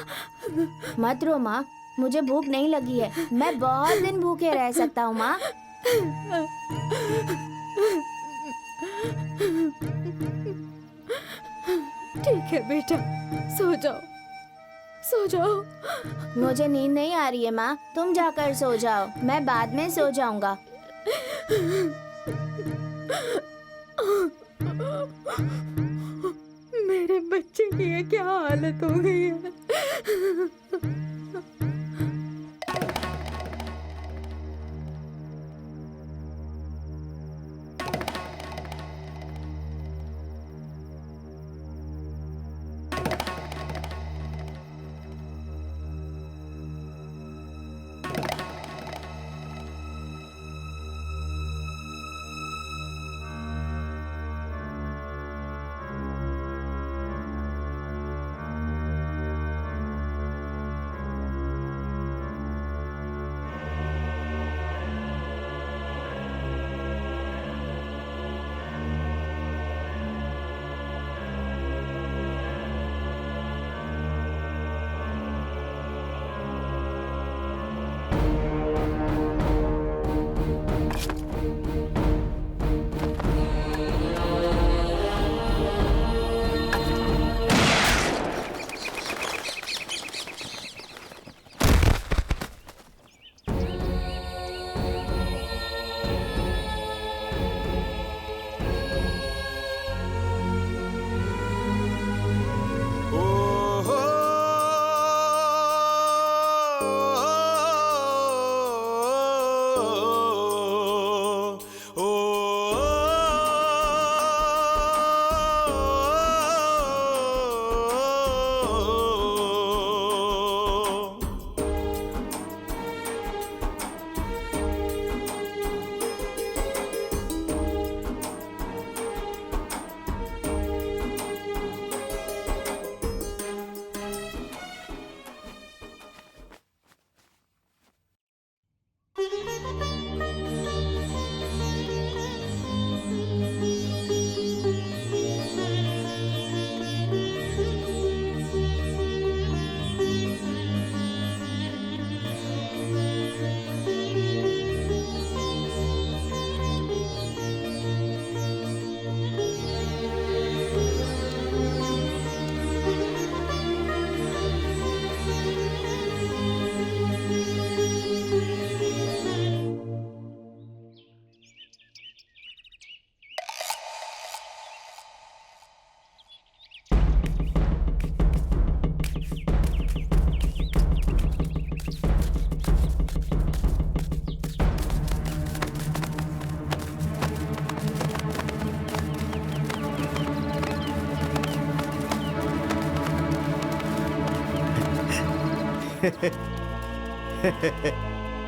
मत रो माँ, मुझे भूख नहीं लगी है। मैं बहुत दिन भूखे रह सकता हूँ माँ। ठीक है बेटा, सो जाओ, सो जाओ। मुझे नींद नहीं आ रही है माँ, तुम जाकर सो जाओ, मैं बाद में सो जाऊंगा। मेरे बच्चे की ये क्या हालत हो गई है?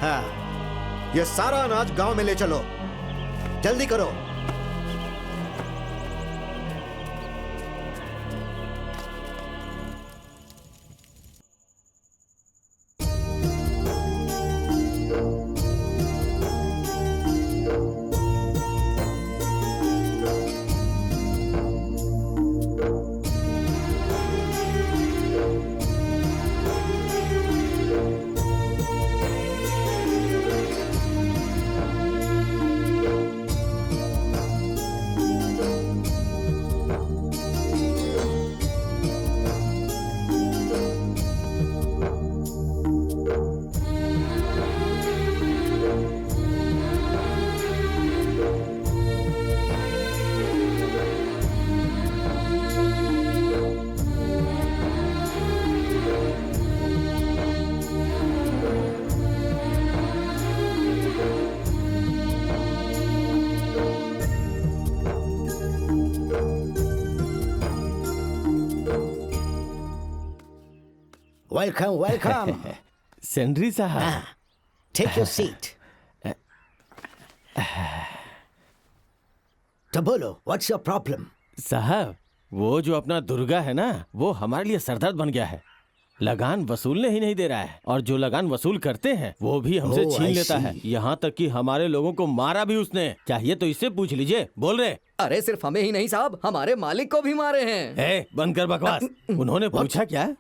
हाँ, ये सारा अनाज गांव में ले चलो, जल्दी करो। Welcome welcome. सेंड्री साहब, टेक योर सीट। तो बोलो, व्हाट्स योर प्रॉब्लम? साहब वो जो अपना दुर्गा है ना, वो हमारे लिए सरदर्द बन गया है। लगान वसूलने ही नहीं दे रहा है, और जो लगान वसूल करते हैं वो भी हमसे Oh, छीन I लेता है। see. यहाँ तक कि हमारे लोगों को मारा भी उसने। चाहिए तो इससे पूछ लीजिए, बोल रहे। अरे सिर्फ हमें ही नहीं साहब, हमारे मालिक को भी मारे हैं। ए, बंद कर बकवास। उन्होंने पूछा क्या?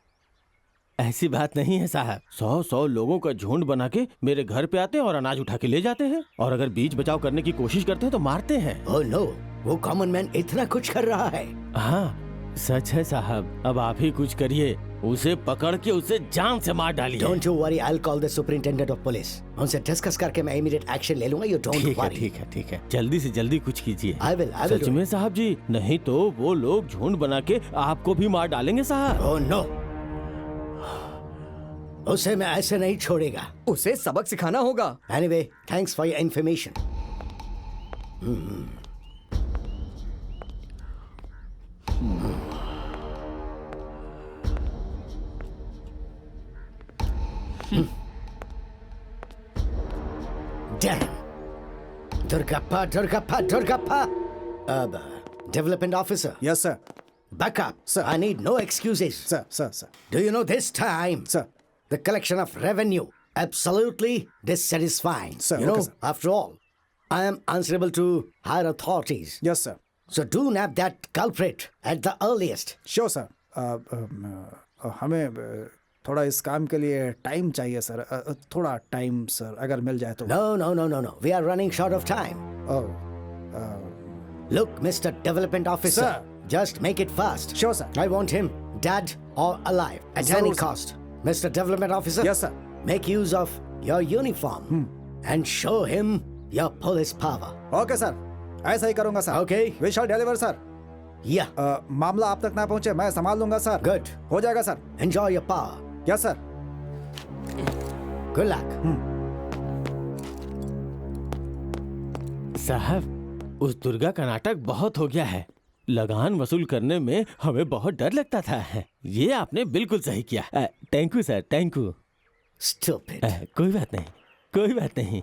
ऐसी बात नहीं है साहब। 100 लोगों का झुंड बना के मेरे घर पे आते हैं और अनाज उठा के ले जाते हैं, और अगर बीच बचाव करने की कोशिश करते हैं तो मारते हैं। ओह नो, वो कॉमन मैन इतना कुछ कर रहा है? हाँ सच है साहब। अब आप ही कुछ करिए, उसे पकड़ के उसे जान से मार डालिए। Don't you worry, I will call the superintendent of police. उनसे डिस्कस करके मैं इमीडिएट एक्शन ले लूंगा। यू डोंट ठीक है वरी। ठीक है ठीक है, जल्दी से जल्दी कुछ कीजिए। आई विल सच में साहब जी, नहीं तो वो लोग झुंड बना के आपको भी मार डालेंगे साहब। ओह नो, उसे मैं ऐसे नहीं छोड़ेगा। उसे सबक सिखाना होगा। Anyway, thanks for your information. Damn. Durgappa, Durgappa, Durgappa. Development officer, yes sir. back up. Sir. I need no excuses. Sir Do you know this time? Sir. The collection of revenue, absolutely dissatisfying. Sir, you know, okay, sir. after all, I am answerable to higher authorities. Yes sir. So do nab that culprit at the earliest. Sure sir. हमें थोड़ा इस काम के लिए time चाहिए sir. थोड़ा time sir, अगर मिल जाए तो। No, no, no, no, no. We are running short of time. Oh, Look, Mr. Development Officer, Sir. just make it fast. Sure, sir. I want him dead or alive at Sir, any sir. cost. Mr. Development Officer, Yes, sir. make use of your uniform and show him your police power. Okay sir, ऐसा ही करूंगा sir. Okay? We shall deliver sir. Yeah, मामला आप तक ना पहुंचे, मैं संभाल लूंगा सर। good. हो जाएगा sir. Enjoy your power. Yes sir. Good luck. साहब उस दुर्गा का नाटक बहुत हो गया है। लगान वसूल करने में हमें बहुत डर लगता था। ये आपने बिल्कुल सही किया। Thank you sir, thank you. Stupid. कोई बात नहीं, कोई बात नहीं।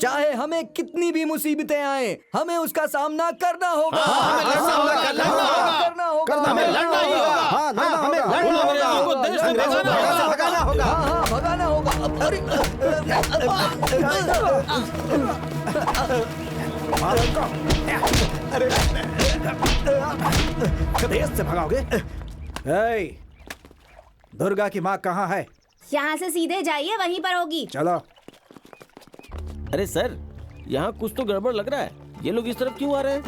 चाहे हमें कितनी भी मुसीबतें आए, हमें उसका सामना करना होगा। करना होगा। हमें लड़ना ही होगा। हाँ, लड़ना होगा। भगाना होगा। हाँ, भगाना होगा। अरे मारो इनको। कदेश से भगाओगे? ए, दुर्गा की माँ कहाँ है? यहाँ से सीधे जाइए, वहीं पर होगी। चलो। अरे सर, यहाँ कुछ तो गड़बड़ लग रहा है। ये लोग इस तरफ क्यों आ रहे हैं?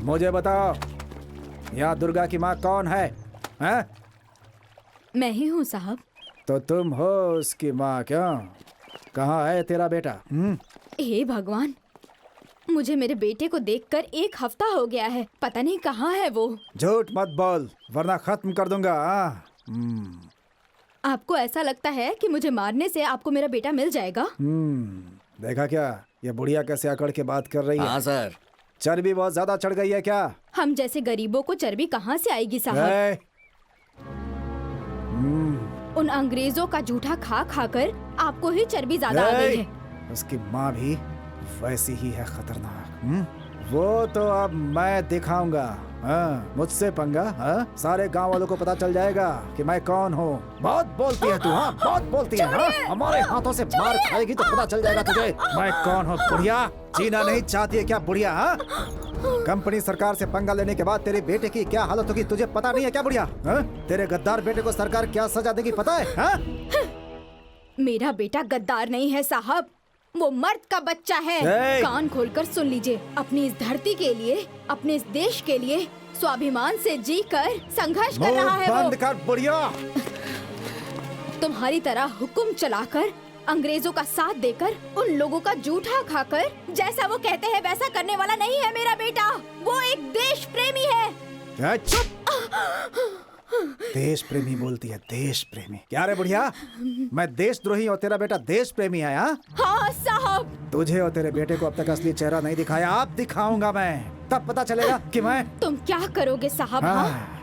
मुझे बताओ, यहाँ दुर्गा की माँ कौन है? हैं? मैं ही हूँ साहब। तो तुम हो उसकी माँ क्यों? कहाँ है तेरा बेटा? हे भगवान, मुझे मेरे बेटे को देखकर 1 हफ्ता हो गया है। पता नहीं कहाँ है वो। झूठ मत बोल वरना खत्म कर दूंगा। आपको ऐसा लगता है कि मुझे मारने से आपको मेरा बेटा मिल जाएगा? देखा क्या ये बुढ़िया कैसे अकड़ के बात कर रही है? हाँ सर। चर्बी बहुत ज्यादा चढ़ गई है क्या? हम जैसे गरीबों को चर्बी कहाँ से आएगी साहब? ए, उन अंग्रेजों का जूठा खा खाकर आपको ही चर्बी ज्यादा आ गई है। उसकी माँ भी वैसी ही है खतरनाक। वो तो अब मैं दिखाऊंगा। हाँ, मुझसे पंगा? हाँ? सारे गांव वालों को पता चल जाएगा कि मैं कौन हूँ। बहुत बोलती है तू। हाँ, बहुत बोलती है। हाँ? हमारे हाथों से मार खाएगी तो पता चल जाएगा तुझे मैं कौन हूँ। बुढ़िया जीना नहीं चाहती है क्या बुढ़िया? हाँ? कंपनी सरकार से पंगा लेने के बाद तेरे बेटे की क्या हालत होगी तुझे पता नहीं है क्या बुढ़िया? हाँ? तेरे गद्दार बेटे को सरकार क्या सजा देगी पता है? हाँ? मेरा बेटा गद्दार नहीं है साहब, वो मर्द का बच्चा है। कान खोलकर सुन लीजिए, अपनी इस धरती के लिए, अपने इस देश के लिए स्वाभिमान से जीकर संघर्ष कर रहा है बंद कर बुढ़िया। तुम्हारी तरह हुक्म चलाकर, अंग्रेजों का साथ देकर, उन लोगों का जूठा खाकर जैसा वो कहते हैं वैसा करने वाला नहीं है मेरा बेटा। वो एक देश प्रेमी है। क्या? चुप। देश प्रेमी बोलती है, देश प्रेमी। क्या रे बुढ़िया, मैं देशद्रोही और तेरा बेटा देश प्रेमी है? हाँ साहब। तुझे और तेरे बेटे को अब तक असली चेहरा नहीं दिखाया, अब दिखाऊंगा मैं। तब पता चलेगा कि मैं। तुम क्या करोगे साहब? हाँ?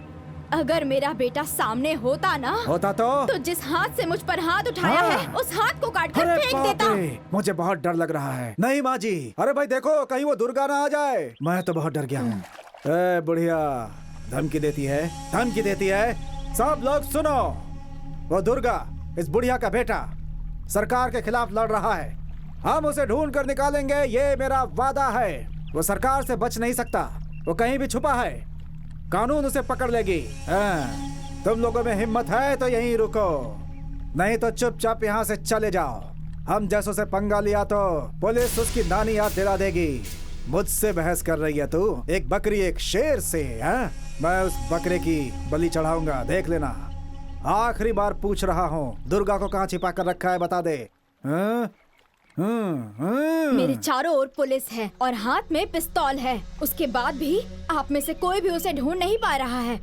अगर मेरा बेटा सामने होता ना, होता तो जिस हाथ से मुझ पर हाथ उठाया है उस हाथ को काट कर फेंक देता। मुझे बहुत डर लग रहा है। नहीं माँ जी। अरे भाई देखो कहीं वो दुर्गा ना आ जाए। मैं तो बहुत डर गया हूँ। ए बुढ़िया धमकी देती है, धमकी देती है। सब लोग सुनो, वो दुर्गा इस बुढ़िया का बेटा सरकार के खिलाफ लड़ रहा है। हम उसे ढूंढ कर निकालेंगे, ये मेरा वादा है। वो सरकार से बच नहीं सकता, वो कहीं भी छुपा है, कानून उसे पकड़ लेगी। तुम लोगों में हिम्मत है तो यहीं रुको, नहीं तो चुपचाप यहाँ से चले जाओ। हम जैसों से पंगा लिया तो पुलिस उसकी नानी याद दिला देगी। मुझसे बहस कर रही है तू? एक बकरी एक शेर से? मैं उस बकरे की बलि चढ़ाऊंगा, देख लेना। आखिरी बार पूछ रहा हूँ, दुर्गा को कहाँ छिपा कर रखा है बता दे। मेरे चारों ओर पुलिस है और हाथ में पिस्तौल है, उसके बाद भी आप में से कोई भी उसे ढूंढ नहीं पा रहा है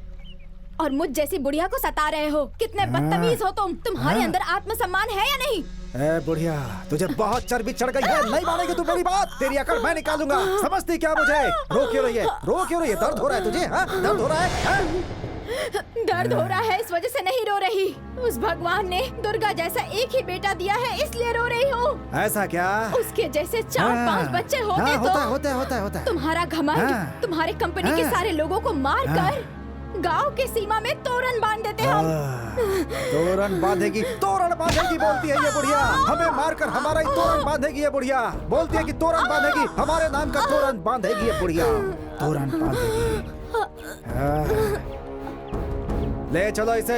और मुझ जैसी बुढ़िया को सता रहे हो। कितने बदतमीज हो तुम। तुम्हारे अंदर आत्मसम्मान है या नहीं? ए बुढ़िया, तुझे बहुत चर्बी चढ़ गई है, नहीं मानेगी तू मेरी बात। तेरी अकड़ मैं निकालूंगा, समझती क्या मुझे? रो क्यों रही है? रो क्यों रही है? दर्द हो रहा है तुझे? दर्द हो रहा है? दर्द हो रहा है इस वजह से नहीं रो रही। उस भगवान ने दुर्गा जैसा एक ही बेटा दिया है इसलिए रो रही हूँ। ऐसा क्या? उसके जैसे 4-5 बच्चे होते तो होता है। तुम्हारा घमंड, तुम्हारे कंपनी के सारे लोगों को मार कर गांव के सीमा में तोरण बांध देते हम। तोरण बांधेगी बोलती है ये बुढ़िया। हमें मारकर हमारा ही तोरण बांधेगी ये बुढ़िया। बोलती है कि तोरण बांधेगी, हमारे नाम का तोरण बांधेगी ये बुढ़िया। तोरण बांधेगी। ले चलो इसे,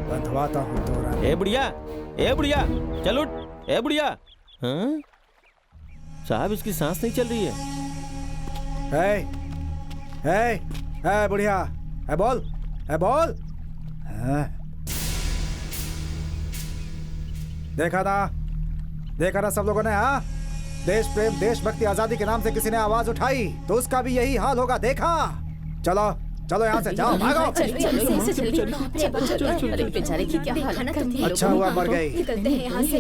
बंधवाता हूँ तोरण। ए बुढ़िया चल उठ। ए बुढ़िया। हाँ? साहब इसकी सांस नहीं चल रही है। ए बुढ़िया, बोल। देखा ना सब लोगों ने? देश प्रेम, देशभक्ति, आजादी के नाम से किसी ने आवाज उठाई तो उसका भी यही हाल होगा। देखा? चलो यहाँ से जाओ, भागो। बेचारे की क्या हालत है। अच्छा हुआ मर गई। निकलते हैं यहाँ से।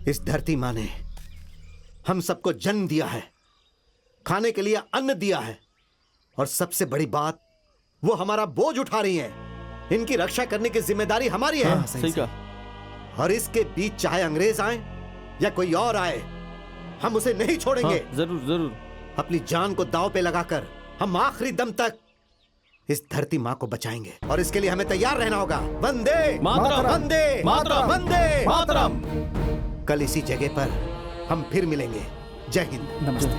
इस धरती माँ ने हम सबको जन्म दिया है, खाने के लिए अन्न दिया है और सबसे बड़ी बात वो हमारा बोझ उठा रही है। इनकी रक्षा करने की जिम्मेदारी हमारी है। सही कहा। और इसके बीच चाहे अंग्रेज आए या कोई और आए, हम उसे नहीं छोड़ेंगे। जरूर। अपनी जान को दांव पे लगाकर हम आखिरी दम तक इस धरती माँ को बचाएंगे और इसके लिए हमें तैयार रहना होगा। वंदे मातरम, वंदे मातरम, वंदे मातरम। कल इसी जगह पर हम फिर मिलेंगे। जय हिंद। नमस्ते।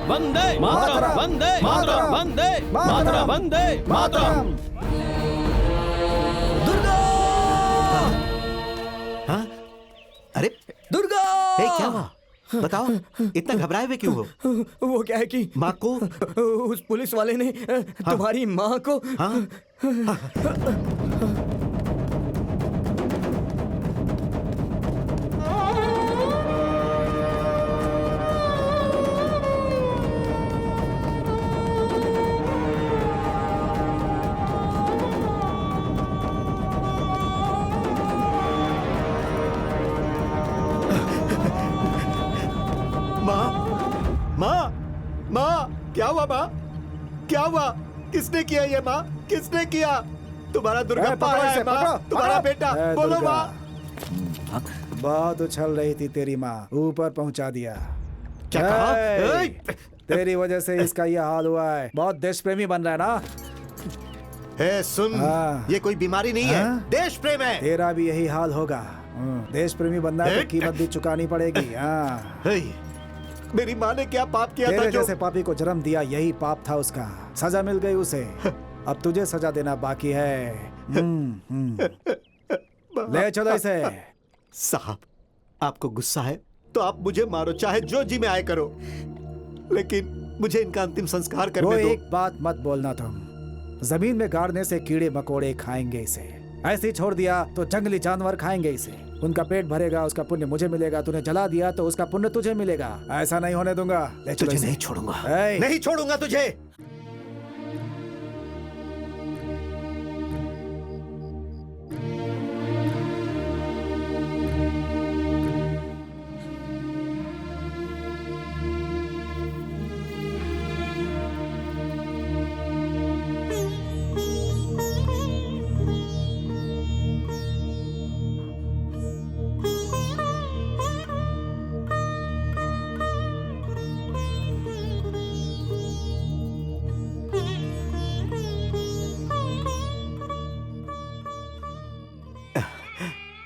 वंदे मातरम, वंदे मातरम, वंदे मातरम, वंदे मातरम। दुर्गा! हाँ? अरे दुर्गा! क्या हुआ? बताओ, इतना घबराए हुए क्यों हो? वो क्या है कि माँ को? उस पुलिस वाले ने तुम्हारी माँ को। हाँ? क्या हुआ माँ? क्या हुआ? किसने किया ये माँ? किसने किया? तुम्हारा दुर्गप्पा आया है माँ, तुम्हारा बेटा। बोलो माँ। बहुत उछल रही थी तेरी माँ, ऊपर पहुंचा दिया। क्या कहा? तेरी वजह से इसका ये हाल हुआ है। बहुत देश प्रेमी बन रहा है ना? सुन, ये कोई बीमारी नहीं है, देश प्रेम है। तेरा भी यही हाल होगा। देश प्रेमी बनना है तो कीमत भी चुकानी पड़ेगी। मेरी माँ ने क्या पाप किया था? तेरे जैसे पापी को जन्म दिया, यही पाप था उसका। सजा मिल गई उसे, अब तुझे सजा देना बाकी है। ले चलो इसे। साहब, आपको गुस्सा है तो आप मुझे मारो, चाहे जो जी में आए करो, लेकिन मुझे इनका अंतिम संस्कार करने दो। एक बात मत बोलना तुम, जमीन में गाड़ने से कीड़े मकोड़े खाएंगे इसे। ऐसे ही छोड़ दिया तो जंगली जानवर खाएंगे इसे। उनका पेट भरेगा, उसका पुण्य मुझे मिलेगा। तूने जला दिया तो उसका पुण्य तुझे मिलेगा। ऐसा नहीं होने दूंगा। ले चलो तुझे इसे। नहीं छोड़ूंगा, नहीं छोड़ूंगा तुझे।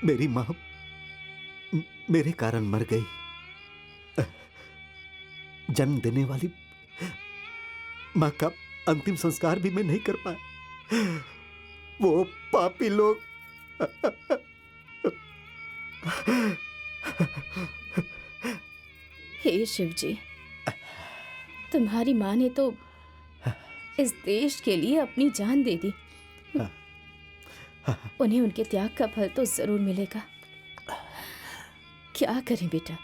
मेरी माँ मेरे कारण मर गई। जन्म देने वाली माँ का अंतिम संस्कार भी मैं नहीं कर पाया। वो पापी लोग। हे शिव जी, तुम्हारी माँ ने तो इस देश के लिए अपनी जान दे दी। उन्हें उनके त्याग का फल तो जरूर मिलेगा। क्या करें बेटा,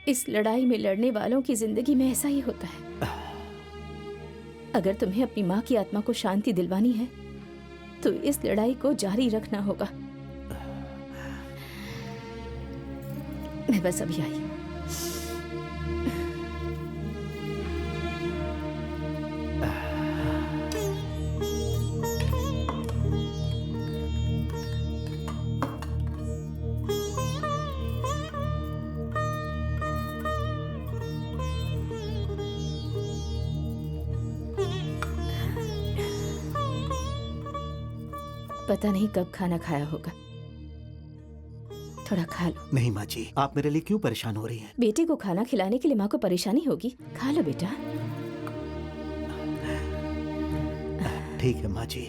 इस लड़ाई में लड़ने वालों की जिंदगी में ऐसा ही होता है। अगर तुम्हें अपनी माँ की आत्मा को शांति दिलवानी है तो इस लड़ाई को जारी रखना होगा। मैं बस अभी आई। पता नहीं कब खाना खाया होगा, थोड़ा खा लो। नहीं माँ जी, आप मेरे लिए क्यों परेशान हो रही हैं? बेटे को खाना खिलाने के लिए माँ को परेशानी होगी, खा लो बेटा। ठीक है माँ जी।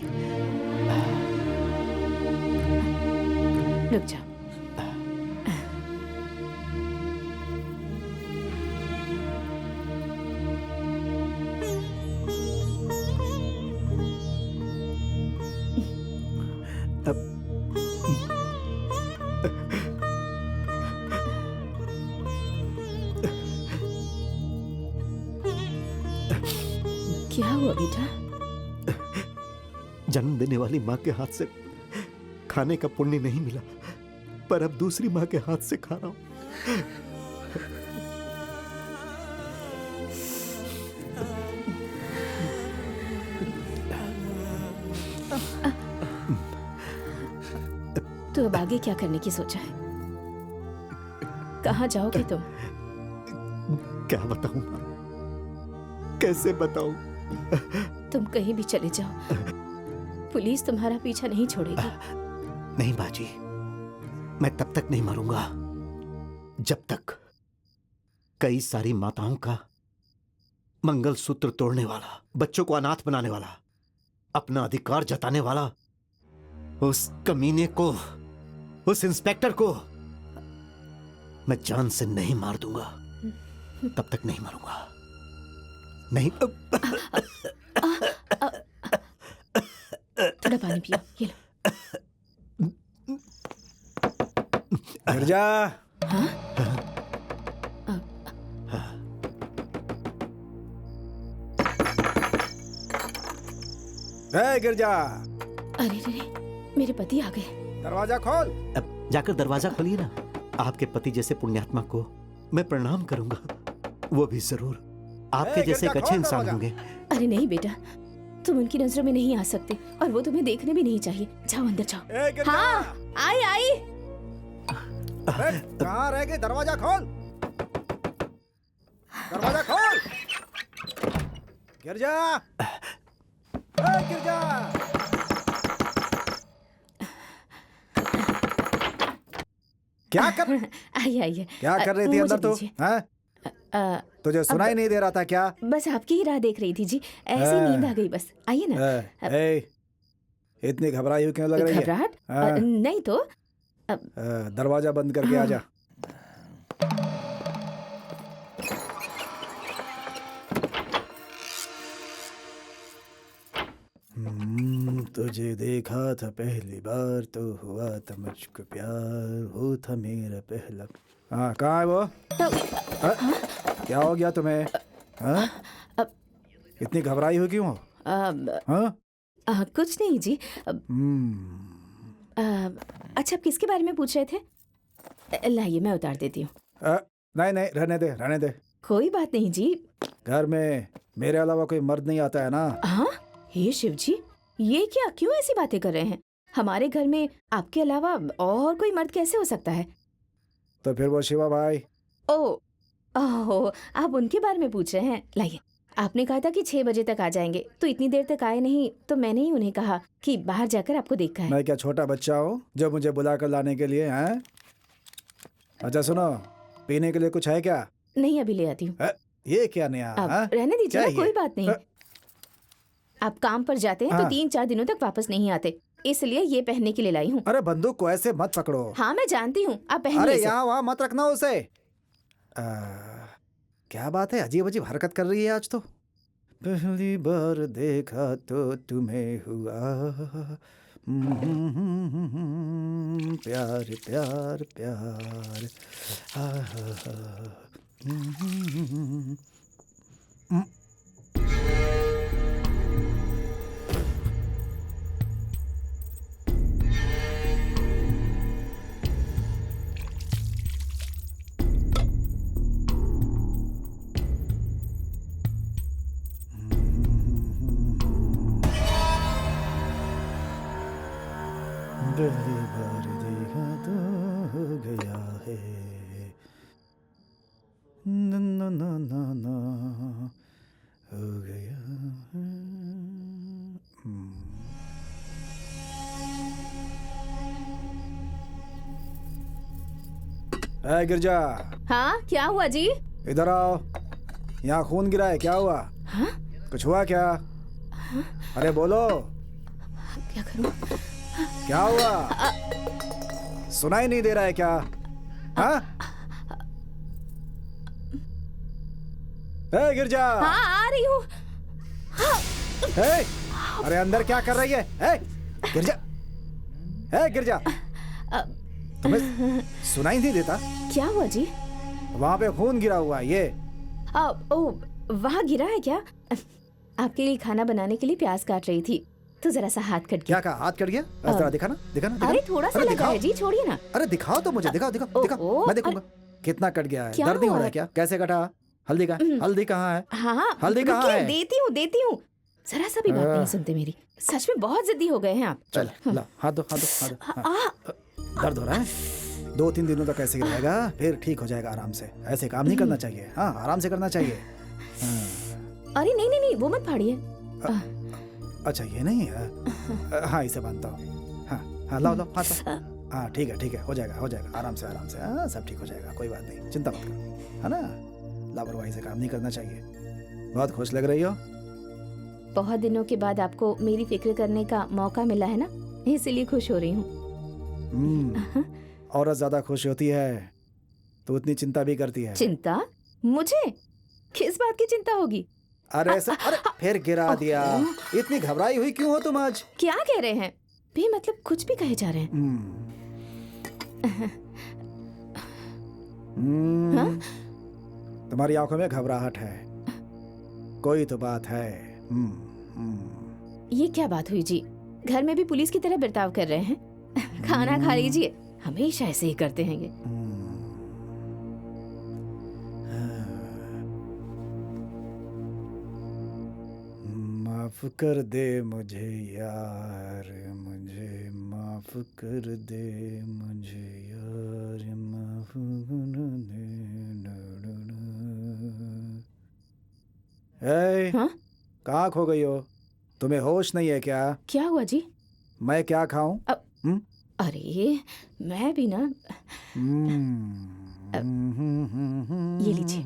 रुक जाओ। क्या हुआ बेटा? जन्म देने वाली माँ के हाथ से खाने का पुण्य नहीं मिला, पर अब दूसरी माँ के हाथ से खा रहा हूं। तो अब आगे क्या करने की सोचा है? कहाँ जाओगे तुम? क्या बताऊं माँ? कैसे बताऊं? तुम कहीं भी चले जाओ, पुलिस तुम्हारा पीछा नहीं छोड़ेगी। नहीं बाजी, मैं तब तक नहीं मरूंगा जब तक कई सारी माताओं का मंगलसूत्र तोड़ने वाला, बच्चों को अनाथ बनाने वाला, अपना अधिकार जताने वाला उस कमीने को, उस इंस्पेक्टर को मैं जान से नहीं मार दूंगा, तब तक नहीं मरूंगा। नहीं। थोड़ा पानी पियो, ये लो। गिरजा। गिरजा। अरे रे, मेरे पति आ गए। दरवाजा खोल। अब जाकर दरवाजा खोलिए ना। आपके पति जैसे पुण्यात्मा को मैं प्रणाम करूंगा, वो भी जरूर आपके जैसे एक अच्छे इंसान होंगे। अरे नहीं बेटा, तुम उनकी नजरों में नहीं आ सकते और वो तुम्हें देखने भी नहीं चाहिए। जाओ अंदर जाओ। हाँ, आई आई। कहाँ रह गए? दरवाजा खोल, दरवाजा खोल। गिरजा, गिरजा। क्या कर? आइए आइए। क्या कर रही थी अंदर तू? तुझे सुनाई नहीं दे रहा था क्या? बस आपकी ही राह देख रही थी जी, ऐसी नींद आ गई बस। आइए ना। इतनी घबराई हुई क्यों लग रही है? घबराहट? नहीं तो। दरवाजा बंद करके आ जा। तुझे देखा था पहली बार तो हुआ था मुझको प्यार, वो था मेरा पहला। हाँ, कहाँ है वो? क्या हो गया तुम्हें? इतनी घबराई हो क्यों? कुछ नहीं जी। अच्छा, आप किसके बारे में पूछ रहे थे? लाइए मैं उतार देती हूँ। नहीं नहीं, रहने दे रहने दे। कोई बात नहीं जी। घर में मेरे अलावा कोई मर्द नहीं आता है ना? हाँ, हे शिव जी, ये क्या, क्यों ऐसी बातें कर रहे हैं? हमारे घर में आपके अलावा और कोई मर्द कैसे हो सकता है? तो फिर वो शिवा भाई। ओह, आप उनके बारे में पूछ रहे हैं। लाइए, आपने कहा था कि 6 बजे तक आ जाएंगे, तो इतनी देर तक आए नहीं, तो मैंने ही उन्हें कहा कि बाहर जाकर आपको देखा है। मैं क्या छोटा बच्चा हूँ जो मुझे बुलाकर लाने के लिए हैं? अच्छा सुनो, पीने के लिए कुछ है क्या? नहीं, अभी ले आती हूँ। ये क्या नया? रहने दीजिए, कोई बात नहीं। आप काम पर जाते हैं तो 3-4 दिनों तक वापस नहीं आते, इसलिए ये पहनने के लिए लाई हूँ। अरे बंदूक को ऐसे मत पकड़ो। हाँ मैं जानती हूँ, आप पहनिए। अरे यहाँ वहाँ मत रखना उसे। क्या बात है, अजीब अजीब हरकत कर रही है आज तो। पहली बार देखा तो तुम्हें हुआ प्यार प्यार प्यार। पहली बार देखा तो हो गया है। ना ना ना ना ना हो गया है। गिरजा। हाँ, क्या हुआ जी? इधर आओ। यहाँ खून गिरा है, क्या हुआ? हाँ? कुछ हुआ क्या? हाँ? अरे बोलो। क्या करूं? क्या हुआ? सुनाई नहीं दे रहा है क्या? हाँ? गिरजा। हाँ, आ रही हूँ। अरे अंदर क्या कर रही है? गिरजा। गिरजा, तुम्हें सुनाई नहीं देता? क्या हुआ जी? वहाँ पे खून गिरा हुआ है ये। वहाँ गिरा है क्या? आपके लिए खाना बनाने के लिए प्याज काट रही थी, तो जरा सा हाथ कट गया। क्या कहा? हाथ कट गया? जरा दिखाना, दिखाना। अरे थोड़ा सा लगा है जी, छोड़िए ना। अरे दिखाओ तो मुझे, दिखाओ दिखाओ दिखाओ, मैं देखूंगा। कितना कट गया है? दर्द नहीं हो रहा है क्या? कैसे कटा? हल्दी का? हल्दी कहाँ है? हाँ, हल्दी कहाँ है? देती हूँ। जरा सा भी बात नहीं सुनते मेरी। सच में बहुत जिद्दी हो गए हैं आप। चल, ला, हाथ दो, हाथ दो, हाथ दो। दर्द हो रहा है? 2-3 दिनों तक ऐसे ही रहेगा, फिर ठीक हो जाएगा आराम से। ऐसे काम नहीं करना चाहिए। हाँ, आराम से करना चाहिए। अरे नहीं नहीं नहीं, वो मत फाड़िए। अच्छा, ये नहीं है। हाँ, इसे बांधता हूँ। हाँ, लाओ लाओ हाथ। हाँ, ठीक है, हो जाएगा आराम से। हाँ, सब ठीक हो जाएगा, कोई बात नहीं, चिंता मत करो, है ना? लापरवाही से काम नहीं करना चाहिए। बहुत खुश लग रही हो। बहुत दिनों के बाद आपको मेरी फिक्र करने का मौका मिला है ना, इसलिए खुश हो रही हूँ। औरत ज्यादा खुश होती है तू इतनी चिंता भी करती है। चिंता? मुझे किस बात की चिंता होगी? अरे अरे फिर गिरा दिया। इतनी घबराई हुई क्यों हो तुम आज? क्या कह रहे हैं? भी मतलब कुछ भी कहे जा रहे हैं। हाँ? तुम्हारी आंखों में घबराहट है, कोई तो बात है। ये क्या बात हुई जी? घर में भी पुलिस की तरह बर्ताव कर रहे हैं। खाना खा लीजिए, हमेशा ऐसे ही करते हैं ये। माफ कर दे मुझे यार, मुझे माफ कर दे मुझे यार, माफ कर दे। हाँ? कहाँ खो गई हो? तुम्हें होश नहीं है क्या? क्या हुआ जी? मैं क्या खाऊं? अरे मैं भी ना। ये लीजिए।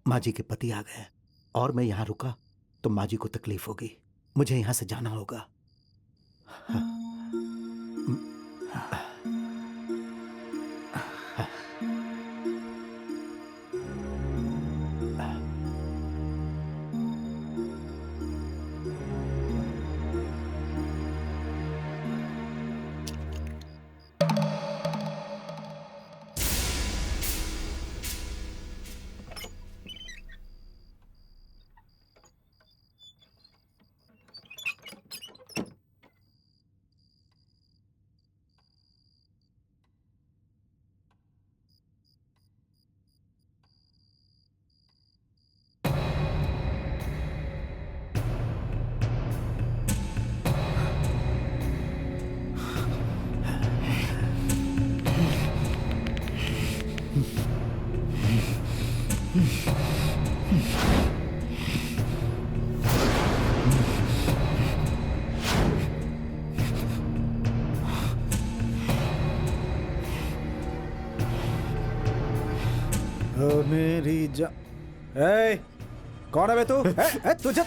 माँ जी के पति आ गए और मैं यहाँ रुका तो माँ जी को तकलीफ होगी। मुझे यहाँ से जाना होगा। मेरी कौन है बे तू? तुझे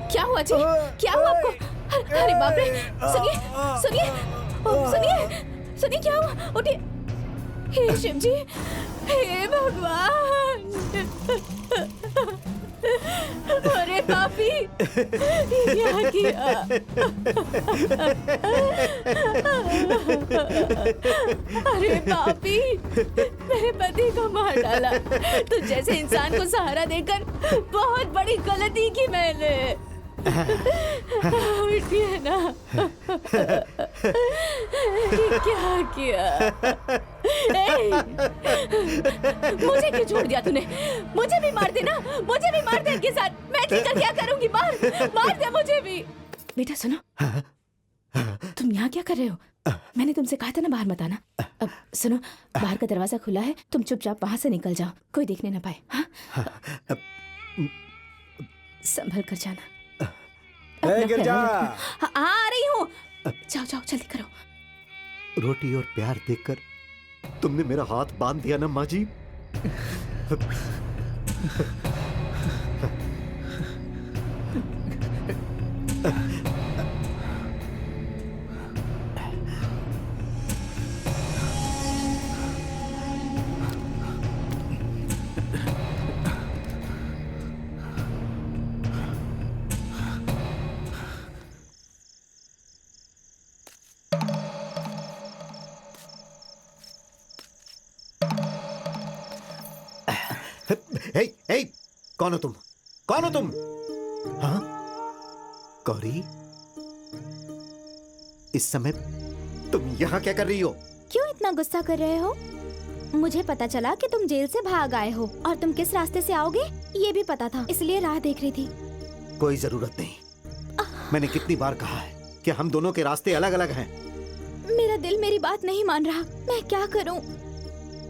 क्या हुआ जी? क्या हुआ आपको? अरे बाप रे! सुनिए सुनिए सुनिए सुनिए, क्या हुआ? उठिए। हे शिव जी, हे भगवान! अरे पापी, क्या किया? अरे पापी, मेरे पति को मार डाला। तो जैसे इंसान को सहारा देकर बहुत बड़ी गलती की मैंने। उठिए ना। क्या किया? मुझे क्यों छोड़ दिया तूने? मुझे भी मार देना, मुझे भी मार दे इनके साथ। मैं लेकर क्या करूंगी? मार दे मुझे भी। बेटा सुनो, तुम यहाँ क्या कर रहे हो? मैंने तुमसे कहा था ना बाहर मत आना। अब सुनो, बाहर का दरवाजा खुला है, तुम चुपचाप वहां से निकल जाओ, कोई देखने ना पाए। हाँ? संभल कर जाना। गिर जा। हाँ, आ रही हूँ। जाओ जाओ जल्दी करो। रोटी और प्यार देखकर तुमने मेरा हाथ बांध दिया ना माँ जी। हे, हे, कौन हो तुम? कौन हो तुम? हाँ? गौरी, इस समय तुम यहाँ क्या कर रही हो? क्यों इतना गुस्सा कर रहे हो? मुझे पता चला कि तुम जेल से भाग आए हो और तुम किस रास्ते से आओगे ये भी पता था, इसलिए राह देख रही थी। कोई जरूरत नहीं। मैंने कितनी बार कहा है कि हम दोनों के रास्ते अलग अलग हैं। मेरा दिल मेरी बात नहीं मान रहा। मैं क्या करूं?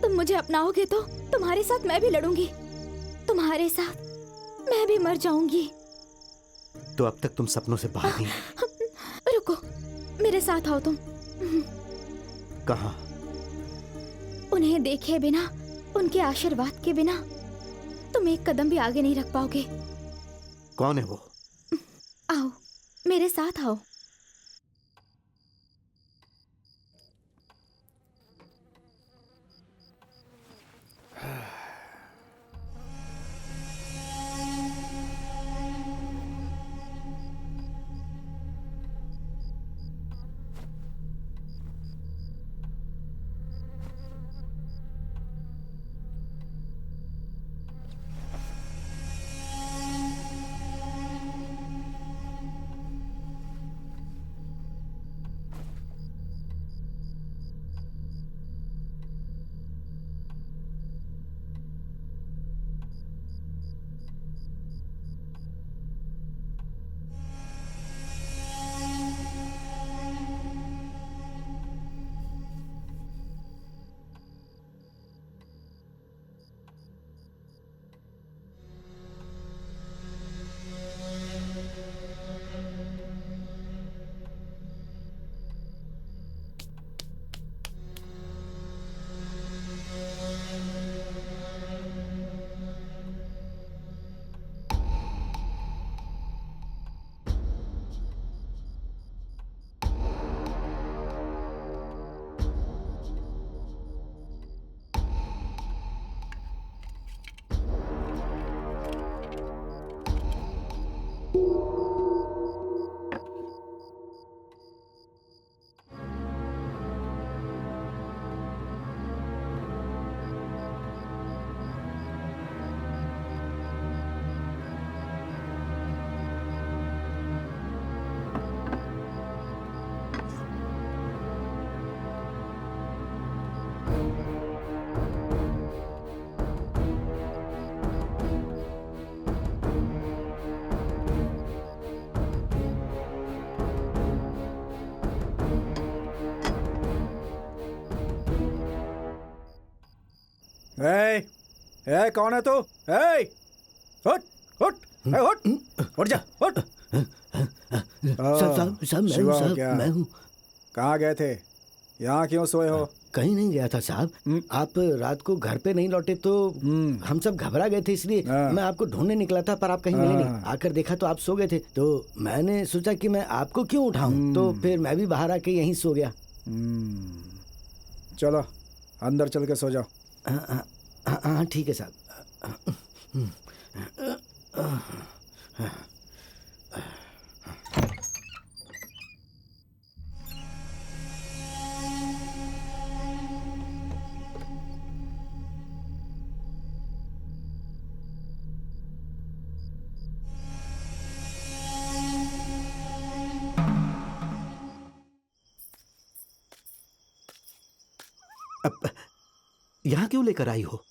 तुम मुझे अपनाओगे तो तुम्हारे साथ मैं भी लड़ूंगी, तुम्हारे साथ मैं भी मर जाऊंगी। तो अब तक तुम सपनों से बाहर थी। रुको, मेरे साथ आओ तुम। कहाँ? उन्हें देखे बिना, उनके आशीर्वाद के बिना तुम एक कदम भी आगे नहीं रख पाओगे। कौन है वो? आओ, मेरे साथ आओ। कौन है तू? उठ उठ उठ उठ जा उठ। साहब मैं हूँ, साहब मैं हूँ। कहाँ गए थे? यहाँ क्यों सोए हो? कहीं नहीं गया था साहब। आप रात को घर पे नहीं लौटे तो हम सब घबरा गए थे, इसलिए मैं आपको ढूंढने निकला था, पर आप कहीं मिले नहीं। आकर देखा तो आप सो गए थे, तो मैंने सोचा कि मैं आपको क्यों उठाऊं, तो फिर मैं भी बाहर आके यहीं सो गया। चलो अंदर चल के सो जाओ। हाँ ठीक है साहब। अब यहाँ क्यों लेकर आई हो?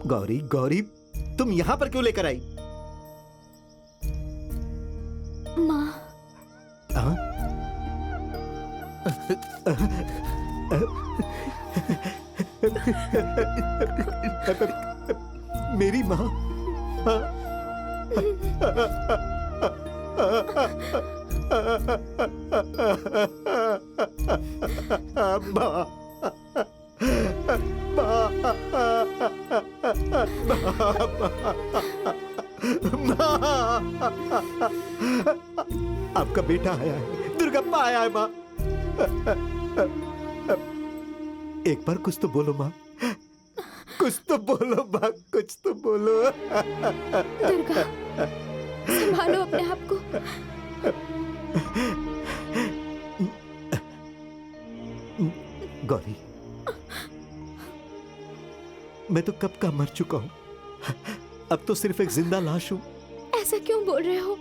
गौरी गौरी, तुम यहाँ पर क्यों लेकर आई? माँ। हाँ? मेरी माँ? आपका बेटा आया है, दुर्गप्पा आया है माँ। एक बार कुछ तो बोलो माँ, कुछ तो बोलो माँ, कुछ तो बोलो। दुर्गा, संभालो अपने आप को। गौरी, मैं तो कब का मर चुका हूं, अब तो सिर्फ एक जिंदा लाश हूं। ऐसा क्यों बोल रहे हो?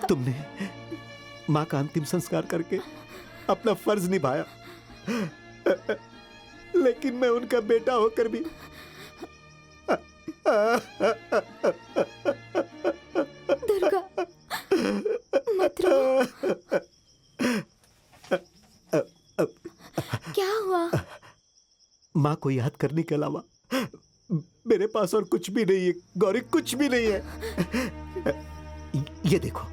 तुमने मां का अंतिम संस्कार करके अपना फर्ज निभाया, लेकिन मैं उनका बेटा होकर भी दुर्गा, मत रो। क्या हुआ? माँ को याद करने के अलावा मेरे पास और कुछ भी नहीं है गौरी, कुछ भी नहीं है। ये देखो,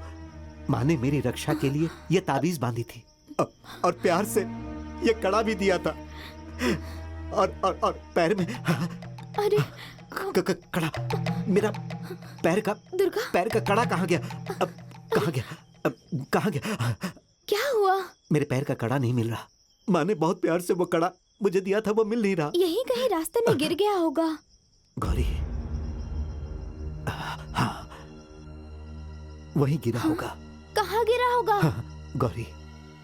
माँ ने मेरी रक्षा के लिए ये ताबीज बांधी थी और प्यार से ये कड़ा भी दिया था। और पैर में अरे कड़ा, मेरा पैर का कड़ा कहाँ गया? अब कहाँ गया? क्या हुआ? मेरे पैर का कड़ा नहीं मिल रहा। माँ ने बहुत प्यार से वो कड़ा मुझे दिया था, वो मिल नहीं रहा। यहीं कहीं रास्ते में गिर गया होगा। गौरी, हाँ, वहीं गिरा होगा। कहाँ गिरा होगा? हाँ, गौरी,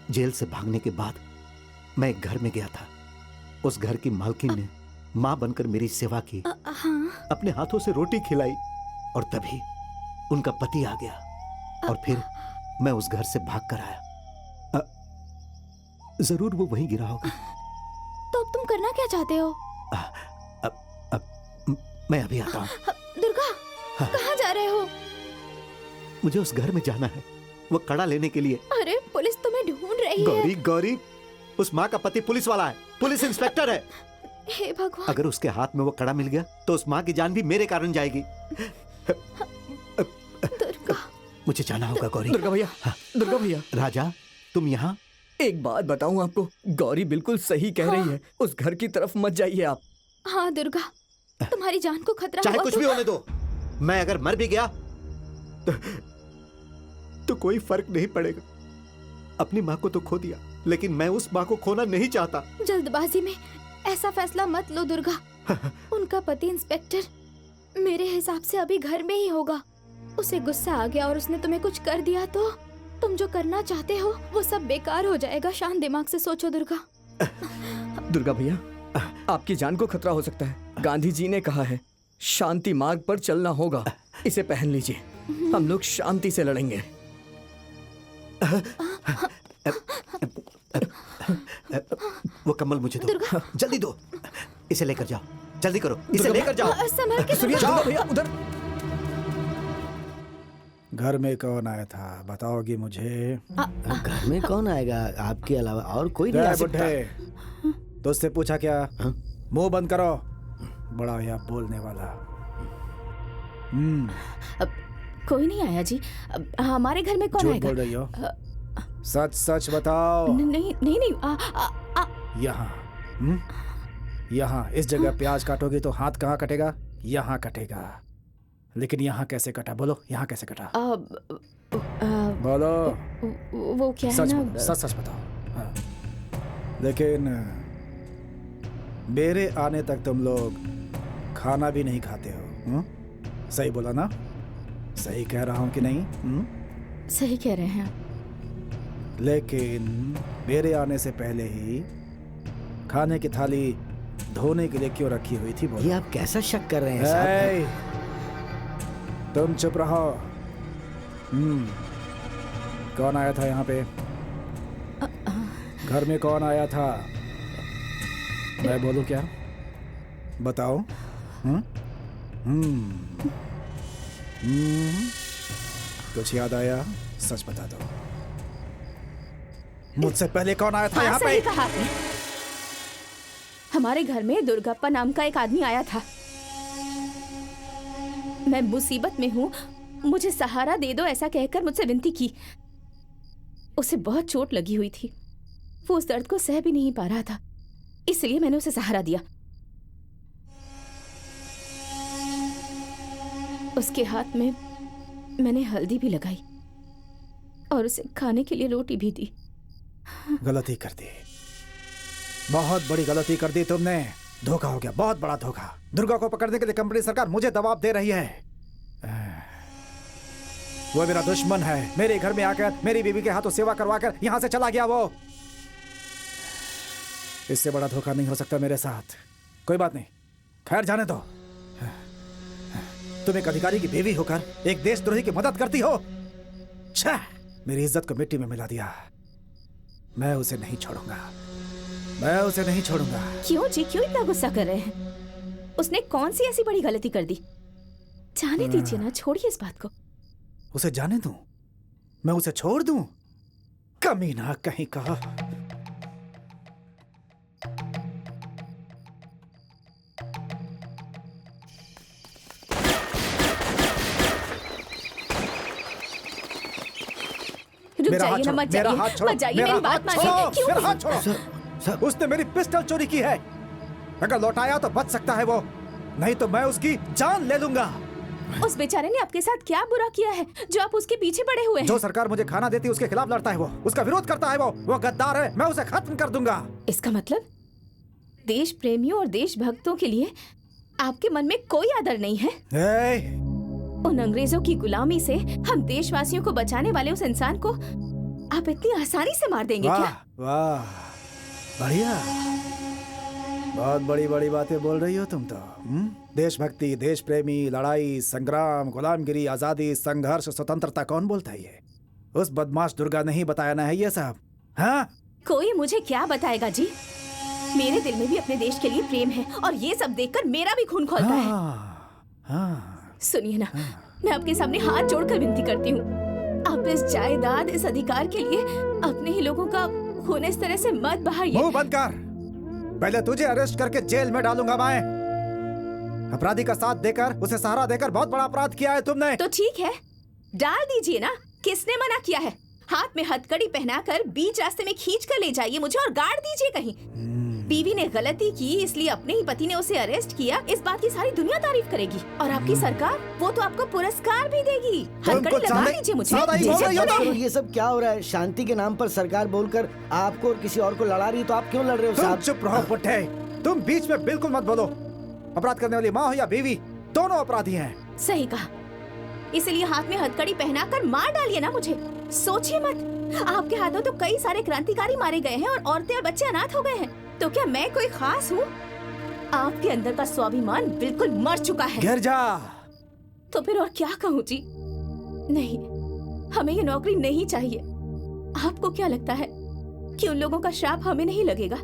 जेल से भागने के बाद मैं एक घर में गया था। उस घर की मालकिन ने माँ बनकर मेरी सेवा की, हाँ। अपने हाथों से रोटी खिलाई, और तभी उनका पति आ गया और फिर मैं उस घर से भाग कर आया। जरूर वो वहीं गिरा होगा। तो अब तुम करना क्या चाहते हो? मैं अभी आता हूँ। दुर्गा, हाँ। कहाँ जा रहे हो? मुझे उस घर में जाना है, वो कड़ा लेने के लिए। अरे पुलिस तुम्हें ढूंढ रही है। गौरी, उस माँ का पति पुलिस वाला है, पुलिस इंस्पेक्टर है। हे भगवान। अगर उसके हाथ में वो कड़ा मिल गया तो उस माँ की जान भी मेरे कारण जाएगी। दुर्गा, मुझे जाना होगा गौरी। दुर्गा भैया, हाँ। दुर्गा भैया, राजा, तुम यहाँ? एक बात बताऊं आपको, गौरी बिल्कुल सही कह रही है। उस घर की तरफ मत जाइए आप। हाँ दुर्गा, तुम्हारी जान को खतरा चाहे हुआ कुछ तो... भी होने दो, मैं अगर मर भी गया तो कोई फर्क नहीं पड़ेगा। अपनी माँ को तो खो दिया, लेकिन मैं उस माँ को खोना नहीं चाहता। जल्दबाजी में ऐसा फैसला मत लो दुर्गा। उनका पति इंस्पेक्टर मेरे हिसाब से अभी घर में ही होगा। उसे गुस्सा आ गया और उसने तुम्हें कुछ कर दिया तो तुम जो करना चाहते हो वो सब बेकार हो जाएगा। शांत दिमाग से सोचो दुर्गा। दुर्गा भैया, आपकी जान को खतरा हो सकता है। गांधी जी ने कहा है, शांति मार्ग पर चलना होगा। इसे पहन लीजिए, हम लोग शांति से लड़ेंगे। वो कम्बल मुझे दो, जल्दी दो। इसे लेकर जाओ, जल्दी करो, इसे लेकर जाओ। संभल के सुनिए दुर्गा भैया, उधर। घर में कौन आया था बताओगी मुझे? घर में कौन आएगा आपके अलावा? और कोई नहीं आ सकता। बुढ़े, तो उससे पूछा क्या? मुंह बंद करो, बड़ा या बोलने वाला। कोई नहीं आया जी। हमारे घर में कौन झूठ आएगा? बोल रही हो? सच सच बताओ। नहीं नहीं नहीं। यहाँ यहाँ इस जगह प्याज काटोगी तो हाथ कहाँ कटेगा? यहाँ कटेगा। लेकिन यहाँ कैसे कटा? बोलो, यहाँ कैसे कटा? बोलो। वो क्या है सच ना, बोलो, सच सच बताओ। हाँ। लेकिन मेरे आने तक तुम लोग खाना भी नहीं खाते हो। सही बोला ना? सही कह रहा हूँ कि नहीं? सही कह रहे हैं। लेकिन मेरे आने से पहले ही खाने की थाली धोने के लिए क्यों रखी हुई थी? बोलो। ये आप कैसा शक कर रहे हैं साहब? तुम चुप रहो। कौन आया था यहाँ पे? घर में कौन आया था? मैं बोलूं क्या? बताओ। कुछ याद आया? सच बता दो। मुझसे पहले कौन आया था यहाँ पे? सही कहा आपने। हमारे घर में दुर्गप्पा नाम का एक आदमी आया था। मैं मुसीबत में हूँ, मुझे सहारा दे दो ऐसा कहकर मुझसे विनती की। उसे बहुत चोट लगी हुई थी, वो उस दर्द को सह भी नहीं पा रहा था, इसलिए मैंने उसे सहारा दिया। उसके हाथ में मैंने हल्दी भी लगाई और उसे खाने के लिए रोटी भी दी। गलती कर दी, बहुत बड़ी गलती कर दी तुमने। धोखा हो गया, बहुत बड़ा धोखा। दुर्गा को पकड़ने के लिए कंपनी सरकार मुझे दबाव दे रही है। वो मेरा दुश्मन है। मेरे घर में आकर मेरी बीवी के हाथों सेवा करवाकर यहां से चला गया वो। इससे बड़ा धोखा नहीं हो सकता मेरे साथ। कोई बात नहीं, खैर जाने दो। तुम एक अधिकारी की बीवी होकर एक देशद्रोही की मदद करती हो। छह, मेरी इज्जत को मिट्टी में मिला दिया। मैं उसे नहीं छोड़ूंगा। मैं उसे नहीं छोड़ूंगा। क्यों जी, क्यों इतना गुस्सा कर रहे हैं? उसने कौन सी ऐसी बड़ी गलती कर दी? जाने दीजिए ना, छोड़िए इस बात को। उसे जाने दूं? मैं उसे छोड़ दूं? कमीना कहीं का। रुक मेरा जाइए ना, मत मेरा जाइए, हाथ छोड़ो, मत जाइए, मेरा मेरी बात हाथ मानिए। छोड़ो, क्यों? मेरा हाथ छोड़ो। उसने मेरी पिस्टल चोरी की है। अगर लौटाया तो बच सकता है वो, नहीं तो मैं उसकी जान ले लूंगा। उस बेचारे ने आपके साथ क्या बुरा किया है जो आप उसके पीछे पड़े हुए हैं? जो सरकार मुझे खाना देती है उसके खिलाफ लड़ता है वो, उसका विरोध करता है वो गद्दार है। मैं उसे खत्म कर दूंगा। इसका मतलब देश प्रेमियों और देशभक्तों के लिए आपके मन में कोई आदर नहीं है? उन अंग्रेजों की गुलामी से हम देशवासियों को बचाने वाले उस इंसान को आप इतनी आसानी से मार देंगे क्या? वाह, बढ़िया। बहुत बड़ी बड़ी बातें बोल रही हो तुम तो। देशभक्ति, देश प्रेमी, लड़ाई, संग्राम, गुलामगिरी, आजादी, संघर्ष, स्वतंत्रता कौन बोलता है ये? उस बदमाश दुर्गा नहीं बताया ना है ये सब? हाँ? कोई मुझे क्या बताएगा जी? मेरे दिल में भी अपने देश के लिए प्रेम है और ये सब देखकर मेरा भी खून खौलता है। सुनिए ना, मैं आपके सामने हाथ जोड़कर विनती करती हूँ, आप इस जायदाद, इस अधिकार के लिए अपने ही लोगों का खून इस तरह से मत बहाइए। मुंह बंद कर। पहले तुझे अरेस्ट करके जेल में डालूंगा मैं। अपराधी का साथ देकर, उसे सहारा देकर बहुत बड़ा अपराध किया है तुमने। तो ठीक है, डाल दीजिए ना। किसने मना किया है? हाथ में हथकड़ी पहनाकर बीच रास्ते में खींच कर ले जाइए मुझे और गाड़ दीजिए कहीं। बीवी ने गलती की इसलिए अपने ही पति ने उसे अरेस्ट किया, इस बात की सारी दुनिया तारीफ करेगी और आपकी सरकार वो तो आपको पुरस्कार भी देगी। हथकड़ी लगा दीजिए मुझे। ये सब क्या हो रहा है? शांति के नाम पर सरकार बोलकर आपको और किसी और को लड़ा रही है, तो आप क्यों लड़ रहे हो साहब? चुप रहो पुट्ठे, तुम बीच में बिल्कुल मत बोलो। अपराध करने वाली माँ हो या बीवी, दोनों अपराधी हैं। सही कहा, इसलिए हाथ में हथकड़ी पहनाकर मार डालिए ना मुझे। सोचिए मत, आपके हाथों तो कई सारे क्रांतिकारी मारे गए हैं और औरतें और बच्चे अनाथ हो गए हैं। तो क्या मैं कोई खास हूँ? आपके अंदर का स्वाभिमान बिल्कुल मर चुका है। गिर जा। तो फिर और क्या कहूँ जी? नहीं, हमें ये नौकरी नहीं चाहिए। आपको क्या लगता है कि उन लोगों का श्राप हमें नहीं लगेगा?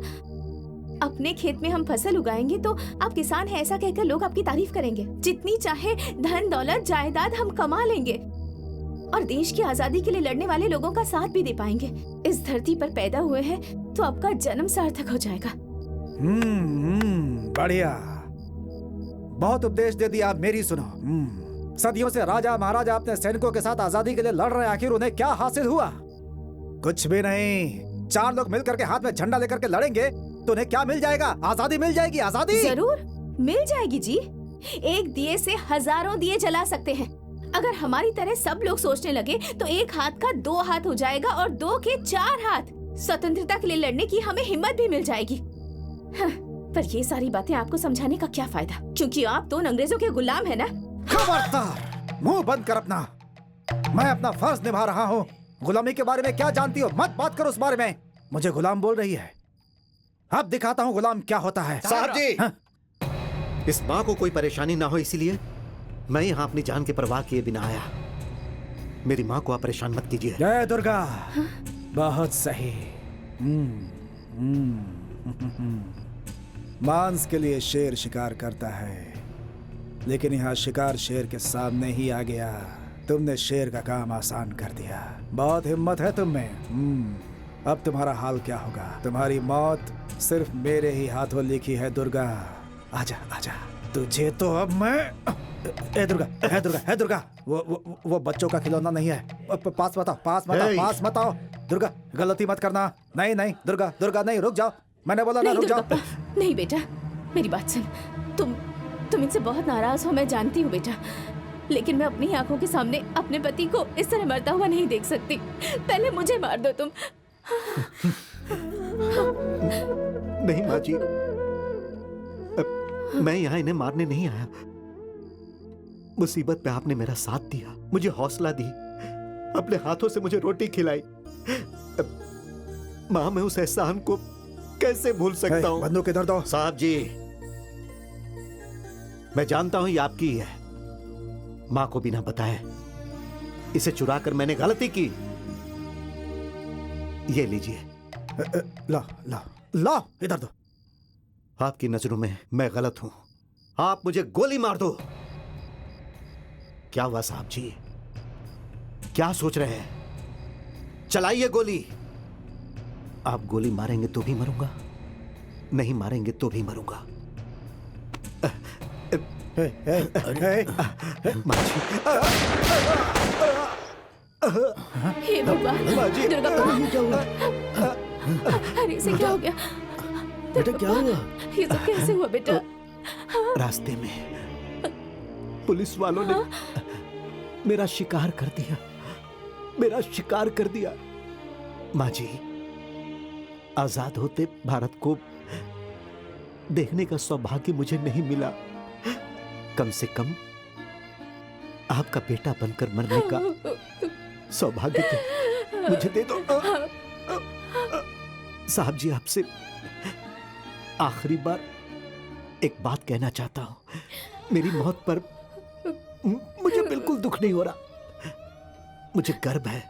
अपने खेत में हम फसल उगाएंगे तो आप किसान हैं ऐसा कहकर लोग आपकी तारीफ करेंगे। जितनी चाहे धन दौलत जायदाद हम कमा लेंगे और देश की आजादी के लिए लड़ने वाले लोगों का साथ भी दे पाएंगे। इस धरती पर पैदा हुए हैं तो आपका जन्म सार्थक हो जाएगा। बढ़िया, बहुत उपदेश दे दिया। आप मेरी सुनो। सदियों से राजा महाराजा अपने सैनिकों के साथ आजादी के लिए लड़ रहे हैं, आखिर उन्हें क्या हासिल हुआ? कुछ भी नहीं। चार लोग मिलकर के हाथ में झंडा लेकर के लड़ेंगे तो उन्हें क्या मिल जाएगा? आजादी मिल जाएगी। आजादी जरूर मिल जाएगी जी। एक दिए से हजारों दिए जला सकते हैं। अगर हमारी तरह सब लोग सोचने लगे तो एक हाथ का दो हाथ हो जाएगा और दो के चार हाथ। स्वतंत्रता के लिए लड़ने की हमें हिम्मत भी मिल जाएगी। हाँ, पर ये सारी बातें आपको समझाने का क्या फायदा, क्योंकि आप तो अंग्रेजों के गुलाम है ना। खबरदार, मुंह बंद कर अपना। मैं अपना फर्ज निभा रहा हूँ। गुलामी के बारे में क्या जानती हो? मत बात करो उस बारे में। मुझे गुलाम बोल रही है, अब दिखाता हूँ गुलाम क्या होता है। साहब जी, हाँ? इस माँ को कोई परेशानी ना हो इसीलिए मैं यहाँ अपनी जान की परवाह किए बिना आया। मेरी माँ को आप परेशान मत कीजिए। जय दुर्गा। बहुत सही। मांस के लिए शेर शिकार करता है, लेकिन यहाँ शिकार शेर के सामने ही आ गया। तुमने शेर का काम आसान कर दिया। बहुत हिम्मत है तुम में। अब तुम्हारा हाल क्या होगा? तुम्हारी मौत सिर्फ मेरे ही हाथों लिखी है दुर्गा। आजा आजा, तुझे तो अब मैं। ए दुर्गा, है दुर्गा, है दुर्गा। वो बच्चों का खिलौना नहीं है। पास मत आओ, पास मत आओ, पास मत आओ। दुर्गा, गलती मत करना। नहीं नहीं दुर्गा, दुर्गा नहीं, रुक जाओ। मैंने बोला ना, रुक जाओ। नहीं बेटा, मेरी बात सुन। तुम इनसे बहुत नाराज हो, मैं जानती हूँ बेटा, लेकिन मैं अपनी आंखों के सामने अपने पति को इस तरह मरता हुआ नहीं देख सकती। पहले मुझे मार दो तुम। नहीं माँ जी, मैं यहाँ इन्हें मारने नहीं आया। मुसीबत पे आपने मेरा साथ दिया, मुझे हौसला दी, अपने हाथों से मुझे रोटी खिलाई। माँ, मैं उस एहसान को कैसे भूल सकता हूँ? बंदूक इधर दो। साहब जी, मैं जानता हूँ ये आपकी ही है। माँ को बिना बताए इसे चुरा कर मैंने गलती की। ये लीजिए। ला ला, ला इधर दो। आपकी नजरों में मैं गलत हूं, आप मुझे गोली मार दो। क्या हुआ साहब जी, क्या सोच रहे हैं? चलाइए गोली। आप गोली मारेंगे तो भी मरूंगा, नहीं मारेंगे तो भी मरूंगा। हे भगवान, दुर्गा, अरे इसे क्या हो गया? बेटा क्या हुआ? ये सब कैसे हुआ बेटा? रास्ते में पुलिस वालों ने मेरा शिकार कर दिया, मेरा शिकार कर दिया। माँ जी, आजाद होते भारत को देखने का सौभाग्य मुझे नहीं मिला। कम से कम आपका बेटा बनकर मरने का सौभाग्य तो मुझे दे दो। साहब जी, आपसे आखिरी बार एक बात कहना चाहता हूं। मेरी मौत पर मुझे बिल्कुल दुख नहीं हो रहा। मुझे गर्व है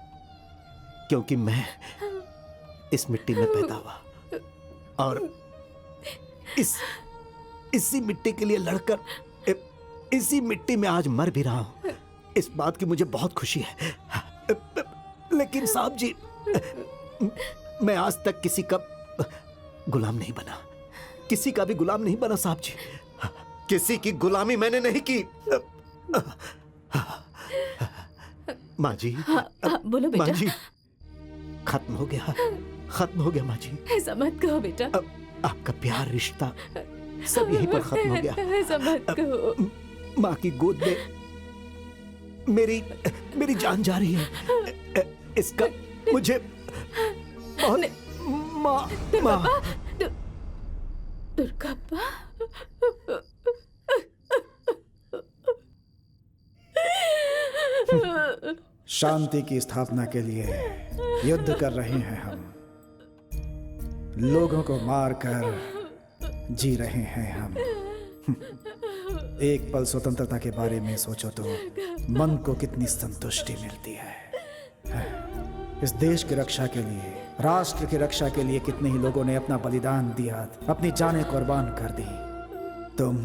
क्योंकि मैं इस मिट्टी में पैदा हुआ और इसी मिट्टी के लिए लड़कर इसी मिट्टी में आज मर भी रहा हूं। इस बात की मुझे बहुत खुशी है। लेकिन साहब जी, मैं आज तक किसी का गुलाम नहीं बना, किसी का भी गुलाम नहीं बना साहब जी। किसी की गुलामी मैंने नहीं की। माँ जी, बोलो बेटा। माँ जी, खत्म हो गया, खत्म हो गया माँ जी। ऐसा मत कहो बेटा, आपका प्यार, रिश्ता सब यहीं पर खत्म हो गया। ऐसा मत कहो। माँ की गोद में मेरी जान जा रही है। इसका मुझे बहुत माँ दुर्गाप्पा, शांति की स्थापना के लिए युद्ध कर रहे हैं हम, लोगों को मारकर जी रहे हैं हम। एक पल स्वतंत्रता के बारे में सोचो तो मन को कितनी संतुष्टि मिलती है। इस देश की रक्षा के लिए, राष्ट्र की रक्षा के लिए कितने ही लोगों ने अपना बलिदान दिया, अपनी जानें कुर्बान कर दी। तुम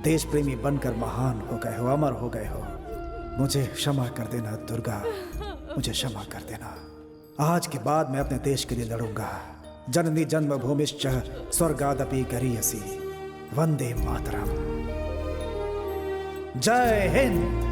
देश प्रेमी बनकर महान हो गए हो, अमर हो गए हो। मुझे क्षमा कर देना दुर्गा, मुझे क्षमा कर देना। आज के बाद मैं अपने देश के लिए लड़ूंगा। जननी जन्मभूमिश्च स्वर्गादपि गरीयसी, वंदे मातरम। जय हिंद।